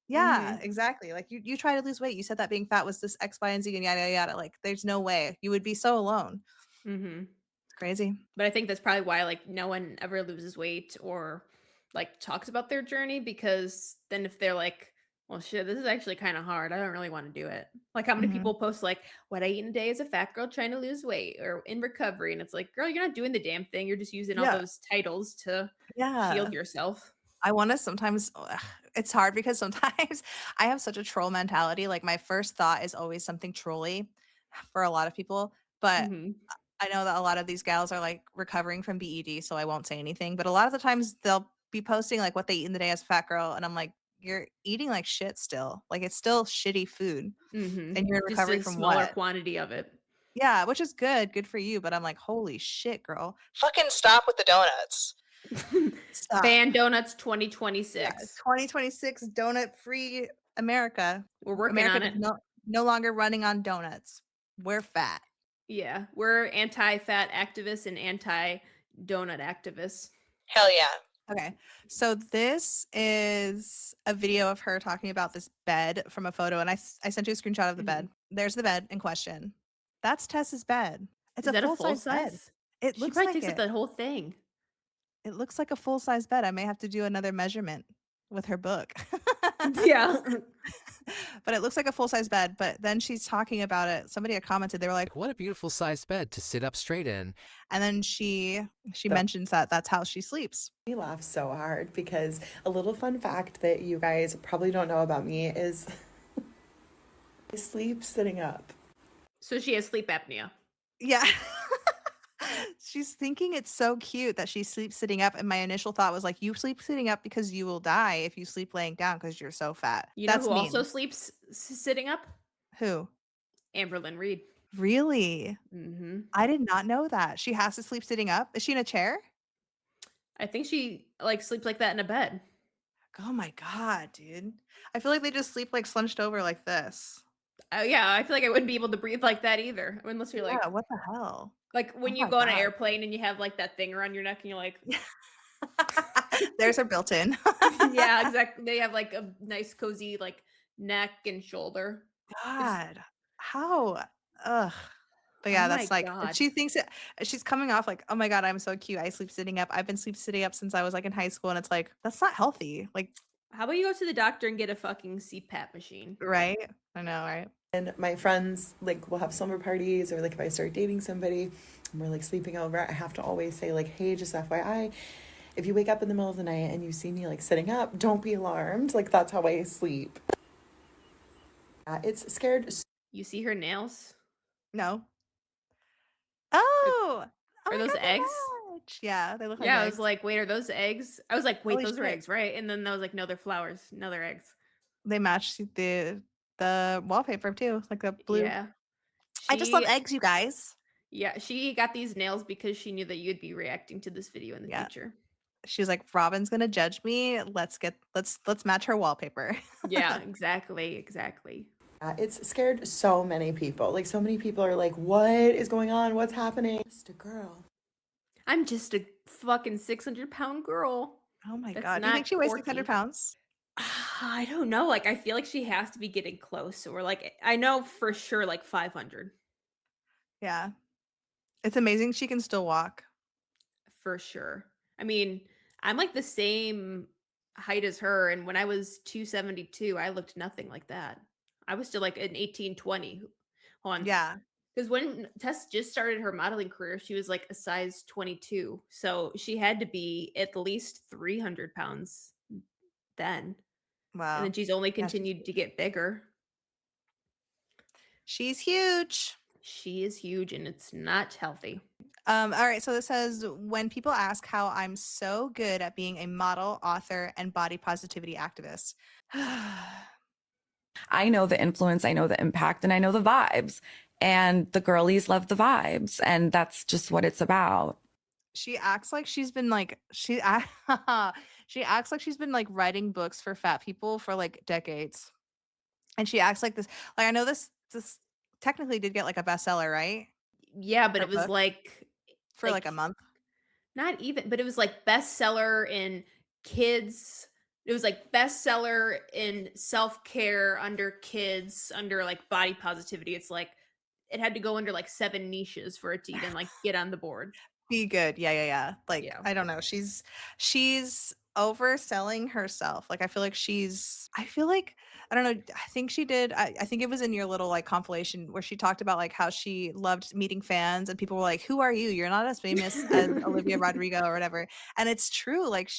Yeah, exactly. Like you try to lose weight. You said that being fat was this X, Y, and Z and yada yada yada. Like there's no way. You would be so alone. It's crazy. But I think that's probably why like no one ever loses weight or like talks about their journey, because then if they're like, well shit, this is actually kind of hard, I don't really want to do it. Like how many people post like, what I eat in a day as a fat girl trying to lose weight or in recovery, and it's like, girl, you're not doing the damn thing. You're just using all those titles to shield yourself. I want to sometimes, it's hard because sometimes I have such a troll mentality. Like my first thought is always something trolly for a lot of people, but I know that a lot of these gals are like recovering from BED, so I won't say anything. But a lot of the times they'll be posting like what they eat in the day as a fat girl, and I'm like, you're eating like shit still. Like it's still shitty food, and you're in Just recovery a from smaller what? quantity of it. Yeah, which is good for you. But I'm like, holy shit, girl, fucking stop with the donuts. Stop. Ban donuts Yeah, 2026. 2026 donut free America. We're working America on it. no longer running on donuts. We're fat. Yeah, we're anti-fat activists and anti-donut activists. Hell yeah. Okay, so this is a video of her talking about this bed from a photo, and I sent you a screenshot of the bed. There's the bed in question. That's Tess's bed. It's Is a that full size bed. It She looks probably like takes it. up that whole thing. It looks like a full size bed. I may have to do another measurement with her book. Yeah. But it looks like a full size bed. But then she's talking about it. Somebody had commented. They were like, "What a beautiful sized bed to sit up straight in." And then she mentions that that's how she sleeps. We laugh so hard because a little fun fact that you guys probably don't know about me is I sleep sitting up. So she has sleep apnea. Yeah. She's thinking it's so cute that she sleeps sitting up. And my initial thought was like, you sleep sitting up because you will die if you sleep laying down because you're so fat. You know That's who mean. also sleeps sitting up? Who? Amberlynn Reed. Really? I did not know that. She has to sleep sitting up. Is she in a chair? I think she like sleeps like that in a bed. Oh my God, dude. I feel like they just sleep like slunched over like this. Yeah, I feel like I wouldn't be able to breathe like that either. Unless you're like, what the hell? Like when you go on an airplane and you have like that thing around your neck and you're like, there's her built in. Yeah, exactly. They have like a nice cozy like neck and shoulder. God, how? Ugh. But yeah, that's like she thinks it. She's coming off like, oh my God, I'm so cute. I sleep sitting up. I've been sleep sitting up since I was like in high school, and it's like that's not healthy. Like, how about you go to the doctor and get a fucking CPAP machine? Right? I know, right? And my friends like will have slumber parties, or like if I start dating somebody and we're like sleeping over, I have to always say like, hey, just FYI, if you wake up in the middle of the night and you see me like sitting up, don't be alarmed. Like that's how I sleep. It's scared. You see her nails? No. Oh, are those eggs? Yeah, they look like eggs. I was like, wait, are those eggs? I was like, wait, Holy those are shit. eggs, right? And then I was like, no, they're flowers. No, they're eggs. They match the wallpaper too, like the blue. Yeah. I just love eggs, you guys. Yeah, she got these nails because she knew that you'd be reacting to this video in the future. She was like, Robin's gonna judge me. Let's match her wallpaper. Yeah, exactly. It's scared so many people. Like so many people are like, what is going on? What's happening? Just a girl. I'm just a fucking 600-pound girl. Oh my God. Do you think she weighs 600 pounds? I don't know. Like, I feel like she has to be getting close. Or like, I know for sure like 500. Yeah. It's amazing she can still walk. For sure. I mean, I'm like the same height as her. And when I was 272, I looked nothing like that. I was still like an 1820. Hold on. Yeah. Because when Tess just started her modeling career, she was like a size 22. So she had to be at least 300 pounds then. Wow. And then she's only continued to get bigger. She's huge. She is huge and it's not healthy. All right. So this says, when people ask how I'm so good at being a model, author, and body positivity activist. I know the influence, I know the impact, and I know the vibes. And the girlies love the vibes. And that's just what it's about. She acts like she's been like, she acts like she's been like writing books for fat people for like decades. And she acts like this. Like, I know this technically did get like a bestseller, right? Yeah, but it was like for like a month. Not even, but it was like bestseller in kids. It was like bestseller in self-care under kids, under like body positivity. It's like it had to go under like 7 niches for it to even like get on the board. Be good. Yeah. Like, I don't know. She's overselling herself. Like, I feel like I don't know. I think she did. I think it was in your little like compilation where she talked about like how she loved meeting fans and people were like, who are you? You're not as famous as Olivia Rodrigo or whatever. And it's true. Like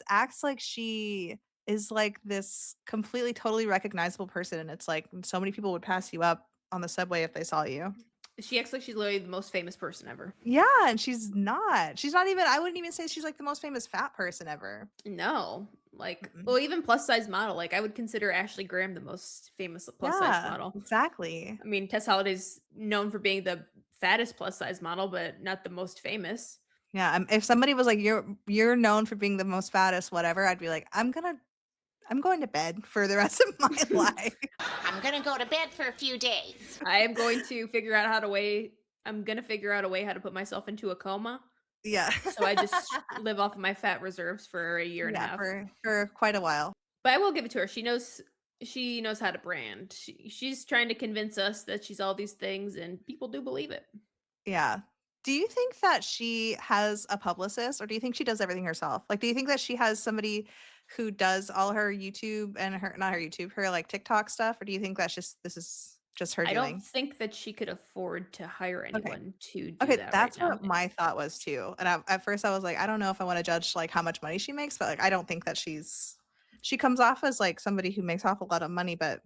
acts like she is like this completely, totally recognizable person. And it's like so many people would pass you up on the subway if they saw you. She acts like she's literally the most famous person ever. Yeah, and she's not. She's not even, I wouldn't even say she's like the most famous fat person ever. No. Like, well, even plus size model. Like, I would consider Ashley Graham the most famous plus size model. Exactly. I mean, Tess Holliday's known for being the fattest plus size model, but not the most famous. Yeah, if somebody was like, you're known for being the most fattest, whatever, I'd be like, I'm going to bed for the rest of my life. I'm gonna go to bed for a few days. I am going to figure out how to weigh. I'm gonna figure out a way how to put myself into a coma. Yeah. So I just live off of my fat reserves for a year and a half. For quite a while. But I will give it to her. She knows how to brand. She's trying to convince us that she's all these things, and people do believe it. Yeah. Do you think that she has a publicist, or do you think she does everything herself? Like, do you think that she has somebody who does all her YouTube and her like TikTok stuff, or do you think this is just her doing? I don't think that she could afford to hire anyone to do that. That's right what now. my thought was too. And at first I was like, I don't know if I want to judge like how much money she makes, but like I don't think that she comes off as like somebody who makes off a lot of money, but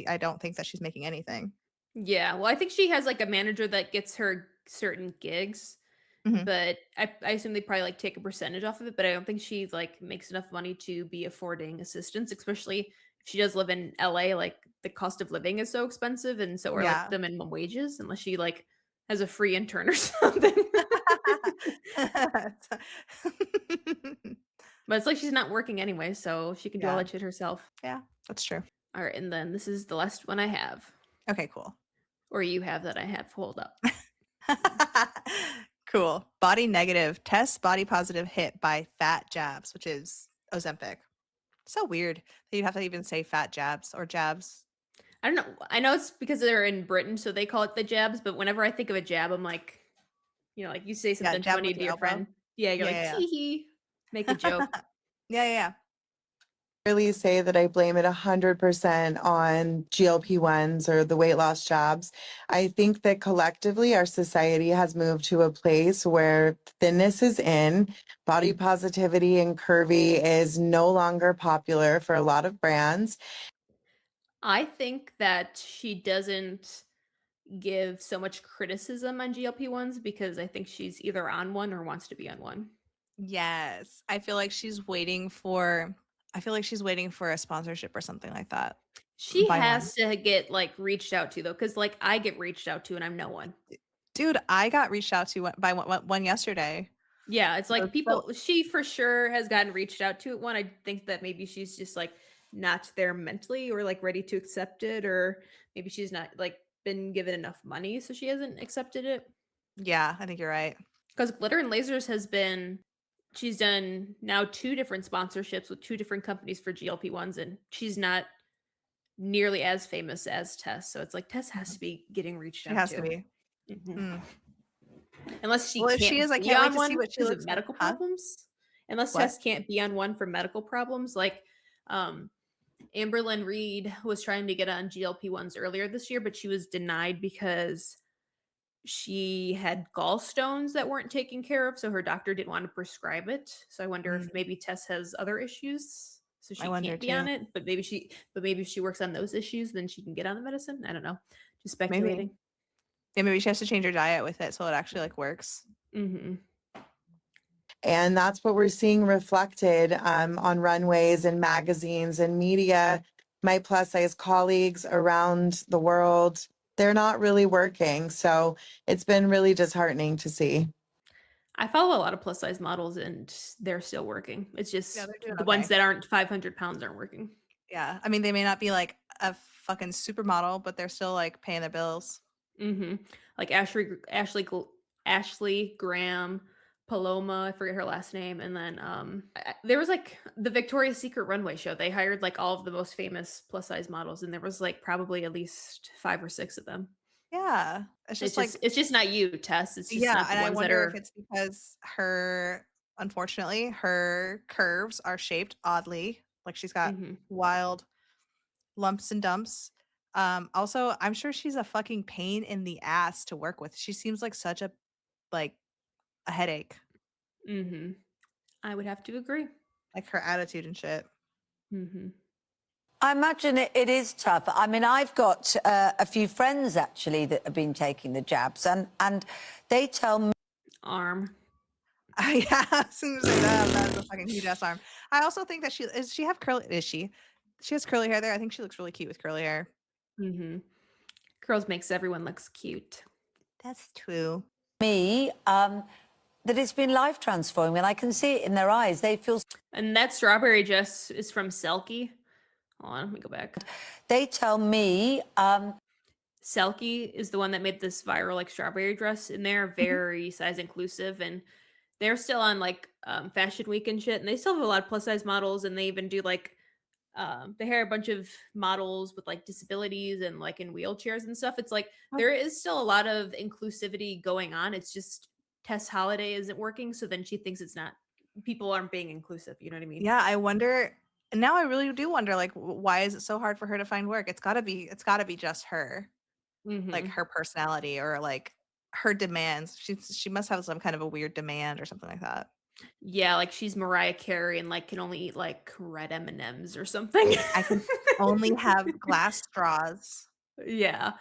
I don't think that she's making anything. Yeah, well, I think she has like a manager that gets her certain gigs, but I assume they probably like take a percentage off of it. But I don't think she like makes enough money to be affording assistants, especially if she does live in LA. Like the cost of living is so expensive, and so are like the minimum wages, unless she like has a free intern or something. But it's like she's not working anyway, so she can do all that shit herself. Yeah, that's true. All right, and then this is the last one I have. Okay, cool. Or you have that I have. Hold up. Cool. Body negative. Test body positive hit by fat jabs, which is Ozempic. So weird that you'd have to even say fat jabs or jabs. I don't know. I know it's because they're in Britain, so they call it the jabs. But whenever I think of a jab, I'm like, like you say something funny to your friend. Yeah, you're like, hee hee. Make a joke. Yeah. Really say that I blame it 100% on GLP-1s or the weight loss jabs. I think that collectively our society has moved to a place where thinness is in, body positivity and curvy is no longer popular for a lot of brands. I think that she doesn't give so much criticism on GLP-1s because I think she's either on one or wants to be on one. Yes. I feel like she's waiting for a sponsorship or something like that. She has to get like reached out to though, because like I get reached out to and I'm no one. Dude, I got reached out to by one yesterday. Yeah, it's like she for sure has gotten reached out to at one. I think that maybe she's just like not there mentally or like ready to accept it, or maybe she's not like been given enough money, so she hasn't accepted it. Yeah, I think you're right. Because Glitter and Lasers she's done now 2 different sponsorships with 2 different companies for GLP-1s, and she's not nearly as famous as Tess. So it's like Tess has to be getting reached out to. She has to be. Unless she if can't she is, I be can't on wait to one see what she because looks of medical like. Huh? problems. Unless Tess can't be on one for medical problems. Like Amberlynn Reed was trying to get on GLP-1s earlier this year, but she was denied because she had gallstones that weren't taken care of, so her doctor didn't want to prescribe it. So I wonder if maybe Tess has other issues, so she can't be on it. But maybe if she works on those issues, then she can get on the medicine. I don't know. Just speculating. Maybe she has to change her diet with it so it actually like works. And that's what we're seeing reflected on runways and magazines and media. My plus size colleagues around the world, they're not really working. So it's been really disheartening to see. I follow a lot of plus size models and they're still working. It's just the ones that aren't 500 pounds aren't working. Yeah. I mean, they may not be like a fucking supermodel, but they're still like paying their bills. Like Ashley Graham, Paloma, I forget her last name. And then there was like the Victoria's Secret runway show. They hired like all of the most famous plus size models, and there was like probably at least 5 or 6 of them. Yeah. It's just not you, Tess. It's just not the and ones I wonder that are... if it's because unfortunately, her curves are shaped oddly. Like she's got wild lumps and dumps. Also, I'm sure she's a fucking pain in the ass to work with. She seems like such a headache. I would have to agree. Like her attitude and shit. Mm-hmm. I imagine it is tough. I mean, I've got a few friends actually that have been taking the jabs, and they tell me. Arm. Yeah, as soon as I say that's a fucking huge ass arm. I also think that she have curly. Is she? She has curly hair there. I think she looks really cute with curly hair. Mm-hmm. Curls makes everyone looks cute. That's true. Me, that it's been life transforming. I can see it in their eyes. They feel. And that strawberry dress is from Selkie. Hold on, let me go back. They tell me. Selkie is the one that made this viral like strawberry dress, and they're very size inclusive, and they're still on like fashion week and shit, and they still have a lot of plus size models, and they even do like they hire a bunch of models with like disabilities and like in wheelchairs and stuff. It's like there is still a lot of inclusivity going on. It's just Tess Holliday isn't working, so then she thinks it's not, people aren't being inclusive. You know what I mean? Yeah, I wonder. Now I really do wonder, like, why is it so hard for her to find work? It's gotta be just her, like her personality or like her demands. She must have some kind of a weird demand or something like that. Yeah, like she's Mariah Carey and like can only eat like red M&Ms or something. I can only have glass straws. Yeah.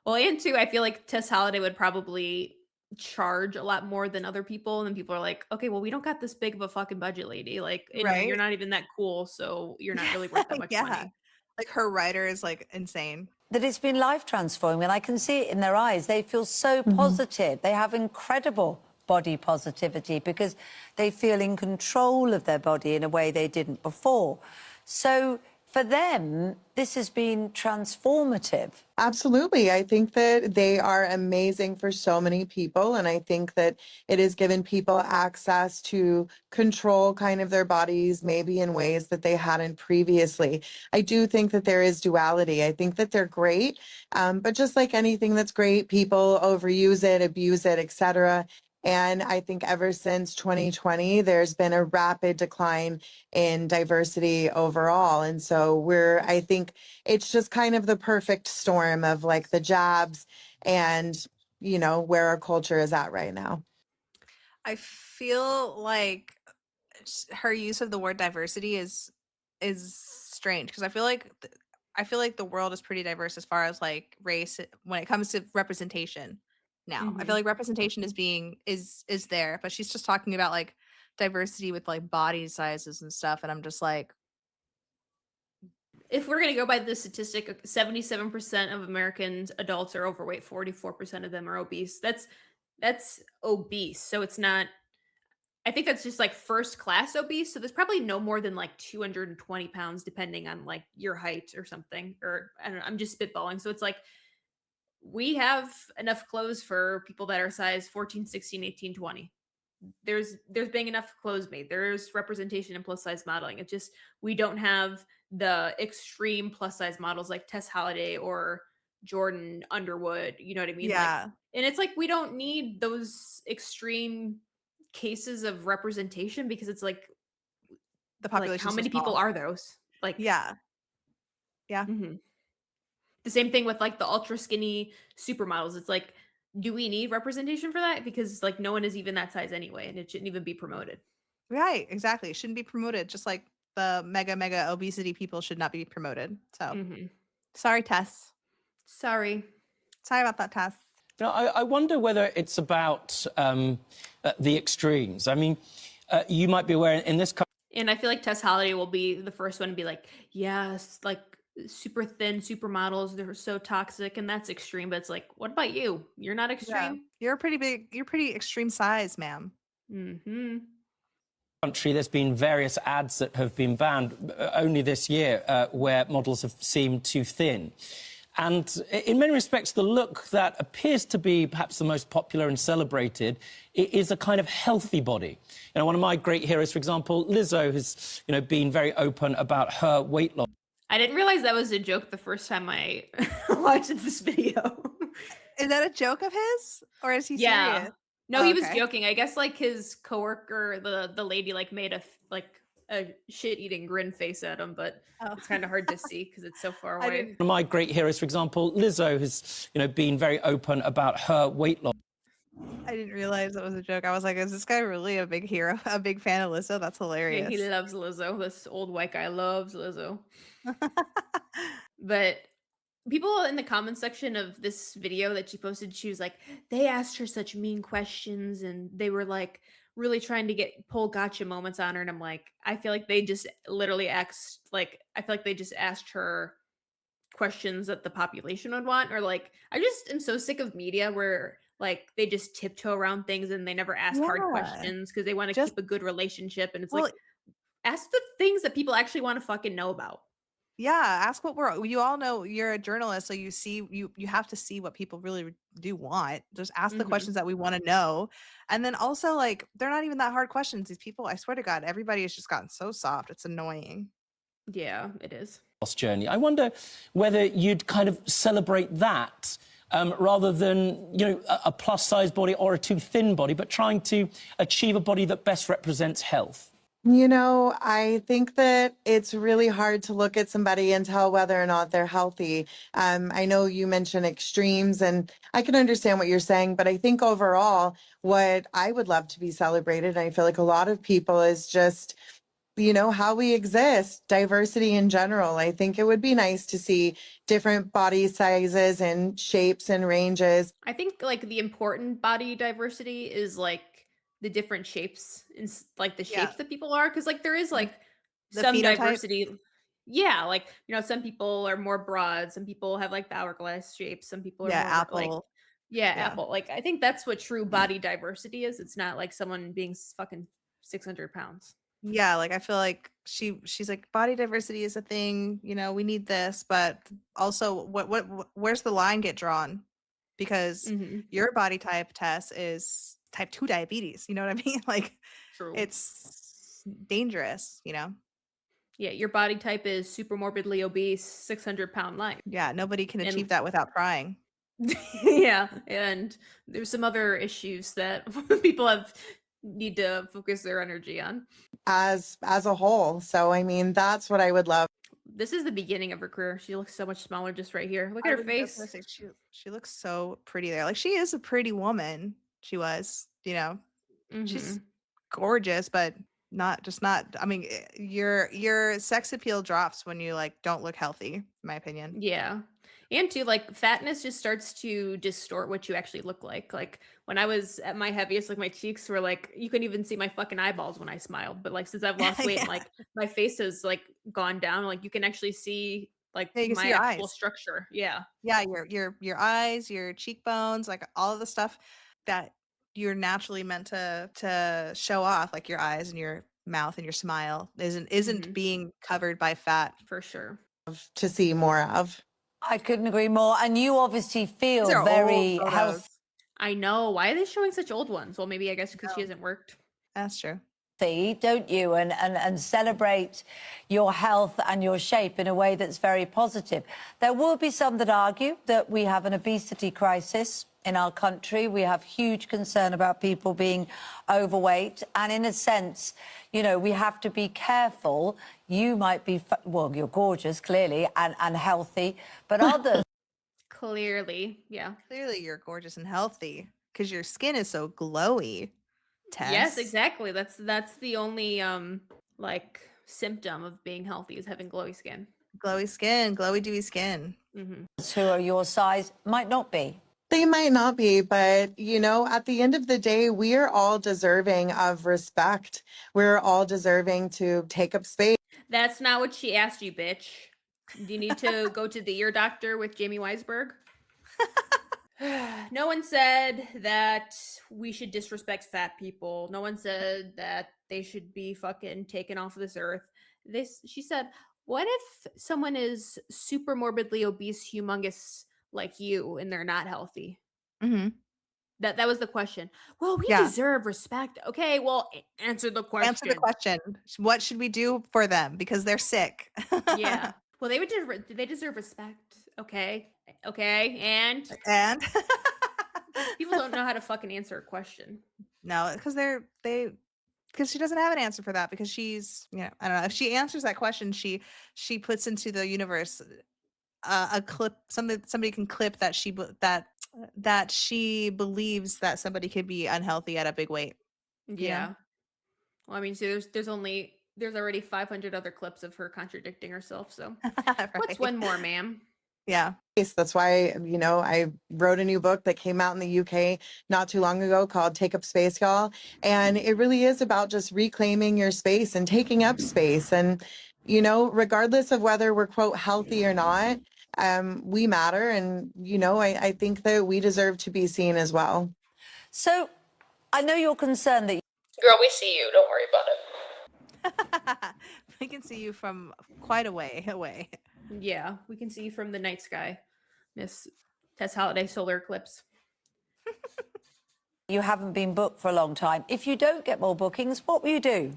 Well, and too, I feel like Tess Holliday would probably charge a lot more than other people, and then people are like, okay, well, we don't got this big of a fucking budget, lady. Like, Right? you're not even that cool, so you're not really worth that much money. Like her writer is like insane. That it's been life transforming. I can see it in their eyes. They feel so positive. They have incredible body positivity because they feel in control of their body in a way they didn't before. So for them, this has been transformative. Absolutely. I think that they are amazing for so many people. And I think that it has given people access to control kind of their bodies, maybe in ways that they hadn't previously. I do think that there is duality. I think that they're great. But just like anything that's great, people overuse it, abuse it, etc. And I think ever since 2020, there's been a rapid decline in diversity overall. And so I think it's just kind of the perfect storm of like the jabs and, you know, where our culture is at right now. I feel like her use of the word diversity is strange because I feel like the world is pretty diverse as far as like race when it comes to representation. Now I feel like representation is there, but she's just talking about like diversity with like body sizes and stuff, and I'm just like, if we're gonna go by the statistic, 77% of Americans adults are overweight, 44% of them are obese. That's obese, so it's not. I think that's just like first class obese. So there's probably no more than like 220 pounds, depending on like your height or something. Or I don't know, I'm just spitballing. So it's like we have enough clothes for people that are size 14, 16, 18, 20. There's being enough clothes made. There's representation in plus size modeling. It's just we don't have the extreme plus size models like Tess Holliday or Jordan Underwood. You know what I mean? yeah. Like, and it's like we don't need those extreme cases of representation because it's like The population. Like, how many people are those? Like, yeah. The same thing with like the ultra skinny supermodels. It's like, do we need representation for that? Because like no one is even that size anyway, and it shouldn't even be promoted. Right, exactly. It shouldn't be promoted. Just like the mega obesity people should not be promoted. So sorry, Tess. Sorry about that, Tess. No, I wonder whether it's about the extremes. I mean, you might be aware in this country. And I feel like Tess Holliday will be the first one to be like, yes, like super thin supermodels, they're so toxic and that's extreme. But it's like, what about you? You're not extreme. Yeah. You're pretty big. You're pretty extreme size, ma'am. Country, there's been various ads that have been banned only this year where models have seemed too thin. And in many respects, the look that appears to be perhaps the most popular and celebrated is a kind of healthy body. You know, one of my great heroes, for example, Lizzo, has, you know, been very open about her weight loss. I didn't realize that was a joke the first time I watched this video. Is that a joke of his? Or is he serious? No, he was joking. I guess like his coworker, the lady, like made a shit-eating grin face at him, but it's kind of hard to see because it's so far away. One of my great heroes, for example, Lizzo, has, you know, been very open about her weight loss. I didn't realize that was a joke. I was like, is this guy really a big hero, a big fan of Lizzo? That's Yeah, hilarious. he loves Lizzo. This old white guy loves Lizzo. But people in the comment section of this video that she posted, she was like, they asked her such mean questions and they were like really trying to pull gotcha moments on her. And I'm like, I feel like they just literally asked, like, I feel like they just asked her questions that the population would want. Or like, I just am so sick of media where like they just tiptoe around things and they never ask hard questions because they want to keep a good relationship. And it's like, ask the things that people actually want to fucking know about. Yeah, ask what you all know. You're a journalist, so you have to see what people really do want. Just ask the questions that we want to know. And then also, like, they're not even that hard questions. These people, I swear to God, everybody has just gotten so soft. It's annoying. Yeah, it is. Journey. I wonder whether you'd kind of celebrate that rather than, you know, a plus size body or a too thin body, but trying to achieve a body that best represents health. You know, I think that it's really hard to look at somebody and tell whether or not they're healthy. I know you mentioned extremes, and I can understand what you're saying, but I think overall, what I would love to be celebrated, and I feel like a lot of people, is just, you know, how we exist, diversity in general. I think it would be nice to see different body sizes and shapes and ranges. I think like the important body diversity is like the different shapes and like the shapes that people are, because like there is like some diversity. Yeah, like, you know, some people are more broad, some people have like the hourglass shapes, some people are more apple. like apple. Like I think that's what true body diversity is. It's not like someone being fucking 600 pounds. Yeah, like I feel like she's like, body diversity is a thing, you know, we need this, but also where's the line get drawn? Because your body type, Tess, is type 2 diabetes. You know what I mean? Like, it's dangerous, you know? Yeah, your body type is super morbidly obese, 600-pound life. Yeah, nobody can achieve that without trying. Yeah, and there's some other issues that people need to focus their energy on as a whole. So I mean, that's what I would love. This is the beginning of her career. She looks so much smaller just right here. Look at her face. Say, she looks so pretty there. Like, she is a pretty woman. She was, you know, she's gorgeous, but not. I mean, your sex appeal drops when you like don't look healthy, in my opinion. Yeah. And too, like, fatness just starts to distort what you actually look like. Like, when I was at my heaviest, like, my cheeks were like, you couldn't even see my fucking eyeballs when I smiled. But like, since I've lost weight, and, like, my face has like gone down. Like, you can actually see like my actual structure. Yeah. Yeah, your eyes, your cheekbones, like all of the stuff that you're naturally meant to show off, like your eyes and your mouth and your smile isn't being covered by fat. For sure. To see more of. I couldn't agree more. And you obviously feel very healthy. I know. Why are they showing such old ones? Well, maybe I guess because she hasn't worked. That's true. Don't you? And celebrate your health and your shape in a way that's very positive. There will be some that argue that we have an obesity crisis in our country. We have huge concern about people being overweight. And in a sense, you know, we have to be careful. You might be, well, you're gorgeous, clearly, and healthy, but others... Clearly, yeah. Clearly you're gorgeous and healthy because your skin is so glowy, Tess. Yes, exactly. That's the only, like, symptom of being healthy is having glowy skin. Glowy skin, glowy, dewy skin. Who are your size might not be. They might not be, but, you know, at the end of the day, we are all deserving of respect. We're all deserving to take up space. That's not what she asked you, bitch. Do you need to go to the ear doctor with Jamie Weisberg? No one said that we should disrespect fat people. No one said that they should be fucking taken off of this earth. She said, what if someone is super morbidly obese, humongous like you, and they're not healthy? That was the question. Well, we deserve respect. Okay, well, answer the question. Answer the question. What should we do for them because they're sick? Yeah. Well, they deserve respect. Okay, and people don't know how to fucking answer a question. No, because because she doesn't have an answer for that, because she's, you know, I don't know, if she answers that question, she puts into the universe a clip, somebody can clip that that she believes that somebody could be unhealthy at a big weight. Yeah. Well, I mean, so there's already 500 other clips of her contradicting herself. So what's one more, ma'am? Yeah. That's why, I wrote a new book that came out in the UK not too long ago called Take Up Space, Y'all. And it really is about just reclaiming your space and taking up space. And, regardless of whether we're, quote, healthy or not, we matter. And, I think that we deserve to be seen as well. So I know you're concerned that. Girl, we see you. Don't worry about it. We can see you from quite a way away. Yeah, we can see you from the night sky, Miss Tess Holliday solar eclipse. You haven't been booked for a long time. If you don't get more bookings, what will you do?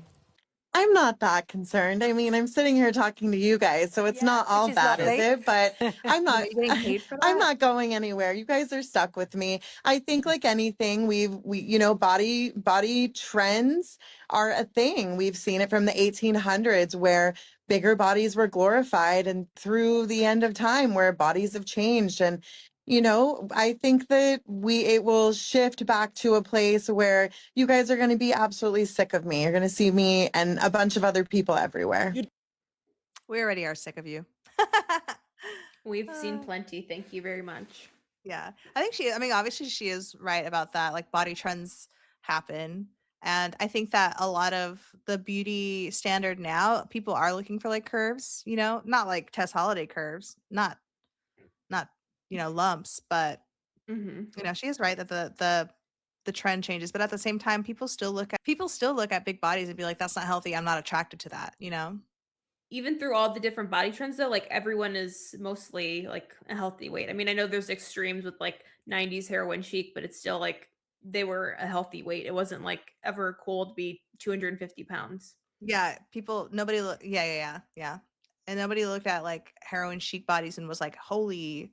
I'm not that concerned. I mean, I'm sitting here talking to you guys, so it's not all bad, is it? But I'm not. I'm not going anywhere. You guys are stuck with me. I think, like anything, we body trends are a thing. We've seen it from the 1800s, where bigger bodies were glorified, and through the end of time, where bodies have changed. And I think that it will shift back to a place where you guys are going to be absolutely sick of me. You're going to see me and a bunch of other people everywhere. We already are sick of you. We've seen plenty. Thank you very much. Yeah. Obviously she is right about that. Like, body trends happen. And I think that a lot of the beauty standard now, people are looking for like curves, not like Tess Holliday curves, not lumps, but she is right that the trend changes. But at the same time, people still look at big bodies and be like, that's not healthy. I'm not attracted to that, Even through all the different body trends, though, like everyone is mostly like a healthy weight. I mean, I know there's extremes with like 90s heroin chic, but it's still like they were a healthy weight. It wasn't like ever cool to be 250 pounds. Yeah, nobody look. Yeah. And nobody looked at like heroin chic bodies and was like, holy.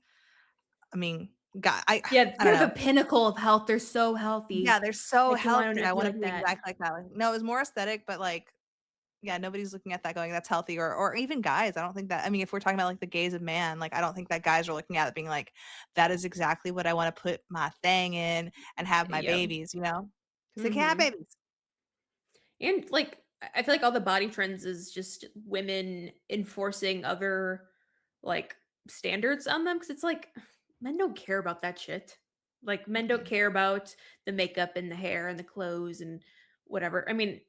I mean, God, they're the pinnacle of health. They're so healthy. Yeah, they're so like, healthy. I want to be exactly like that. No, it was more aesthetic, but like, yeah, nobody's looking at that going, that's healthy. Or even guys. I don't think that. I mean, if we're talking about like the gaze of man, like I don't think that guys are looking at it being like, that is exactly what I want to put my thing in and have my babies. Because they can't have babies. And like, I feel like all the body trends is just women enforcing other like standards on them, because it's like men don't care about that shit. Like, men don't care about the makeup and the hair and the clothes and whatever. I mean,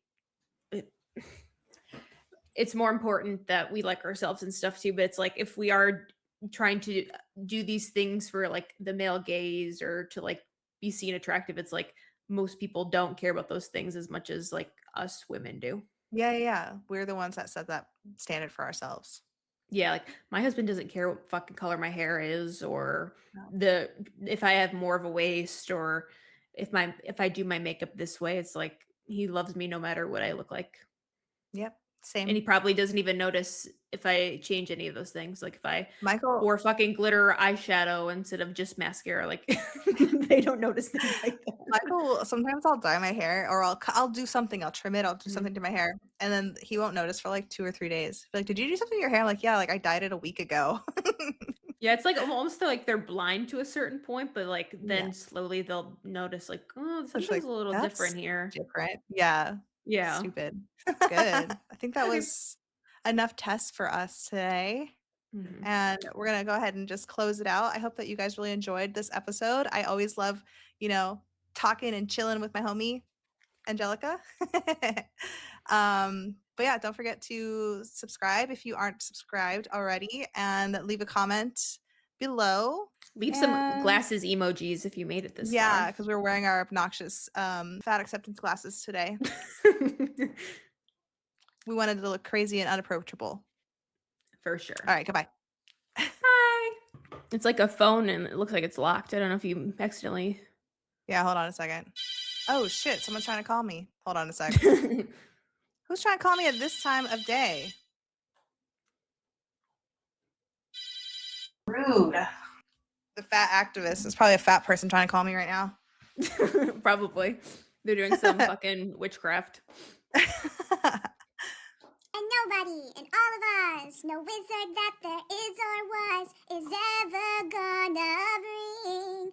it's more important that we like ourselves and stuff too, but it's like, if we are trying to do these things for like the male gaze or to like be seen attractive, it's like most people don't care about those things as much as like us women do. Yeah. We're the ones that set that standard for ourselves. Yeah, like my husband doesn't care what fucking color my hair is, or if I have more of a waist, or if I do my makeup this way. It's like he loves me no matter what I look like. Yep, same. And he probably doesn't even notice if I change any of those things. Like if I wore fucking glitter eyeshadow instead of just mascara, like they don't notice things like that. Michael, sometimes I'll dye my hair, or I'll do something. I'll trim it. I'll do something to my hair, and then he won't notice for like 2 or 3 days. Like, did you do something to your hair? I'm like, yeah, like I dyed it a week ago. Yeah, it's like almost like they're blind to a certain point, but like then slowly they'll notice like, oh, something's like, a little different here. Different. Yeah. Stupid. Good. I think that was enough tests for us today. And we're going to go ahead and just close it out. I hope that you guys really enjoyed this episode. I always love, talking and chilling with my homie, Angelyca. But yeah, don't forget to subscribe if you aren't subscribed already, and leave a comment below. Leave some glasses emojis if you made it this far. Yeah, because we're wearing our obnoxious fat acceptance glasses today. We wanted to look crazy and unapproachable. For sure. All right, goodbye. Hi. It's like a phone and it looks like it's locked. I don't know if you accidentally. Yeah, hold on a second. Oh shit, someone's trying to call me. Hold on a second. Who's trying to call me at this time of day? Rude. The fat activist is probably a fat person trying to call me right now. Probably. They're doing some fucking witchcraft. And nobody in all of us, no wizard that there is or was, is ever gonna bring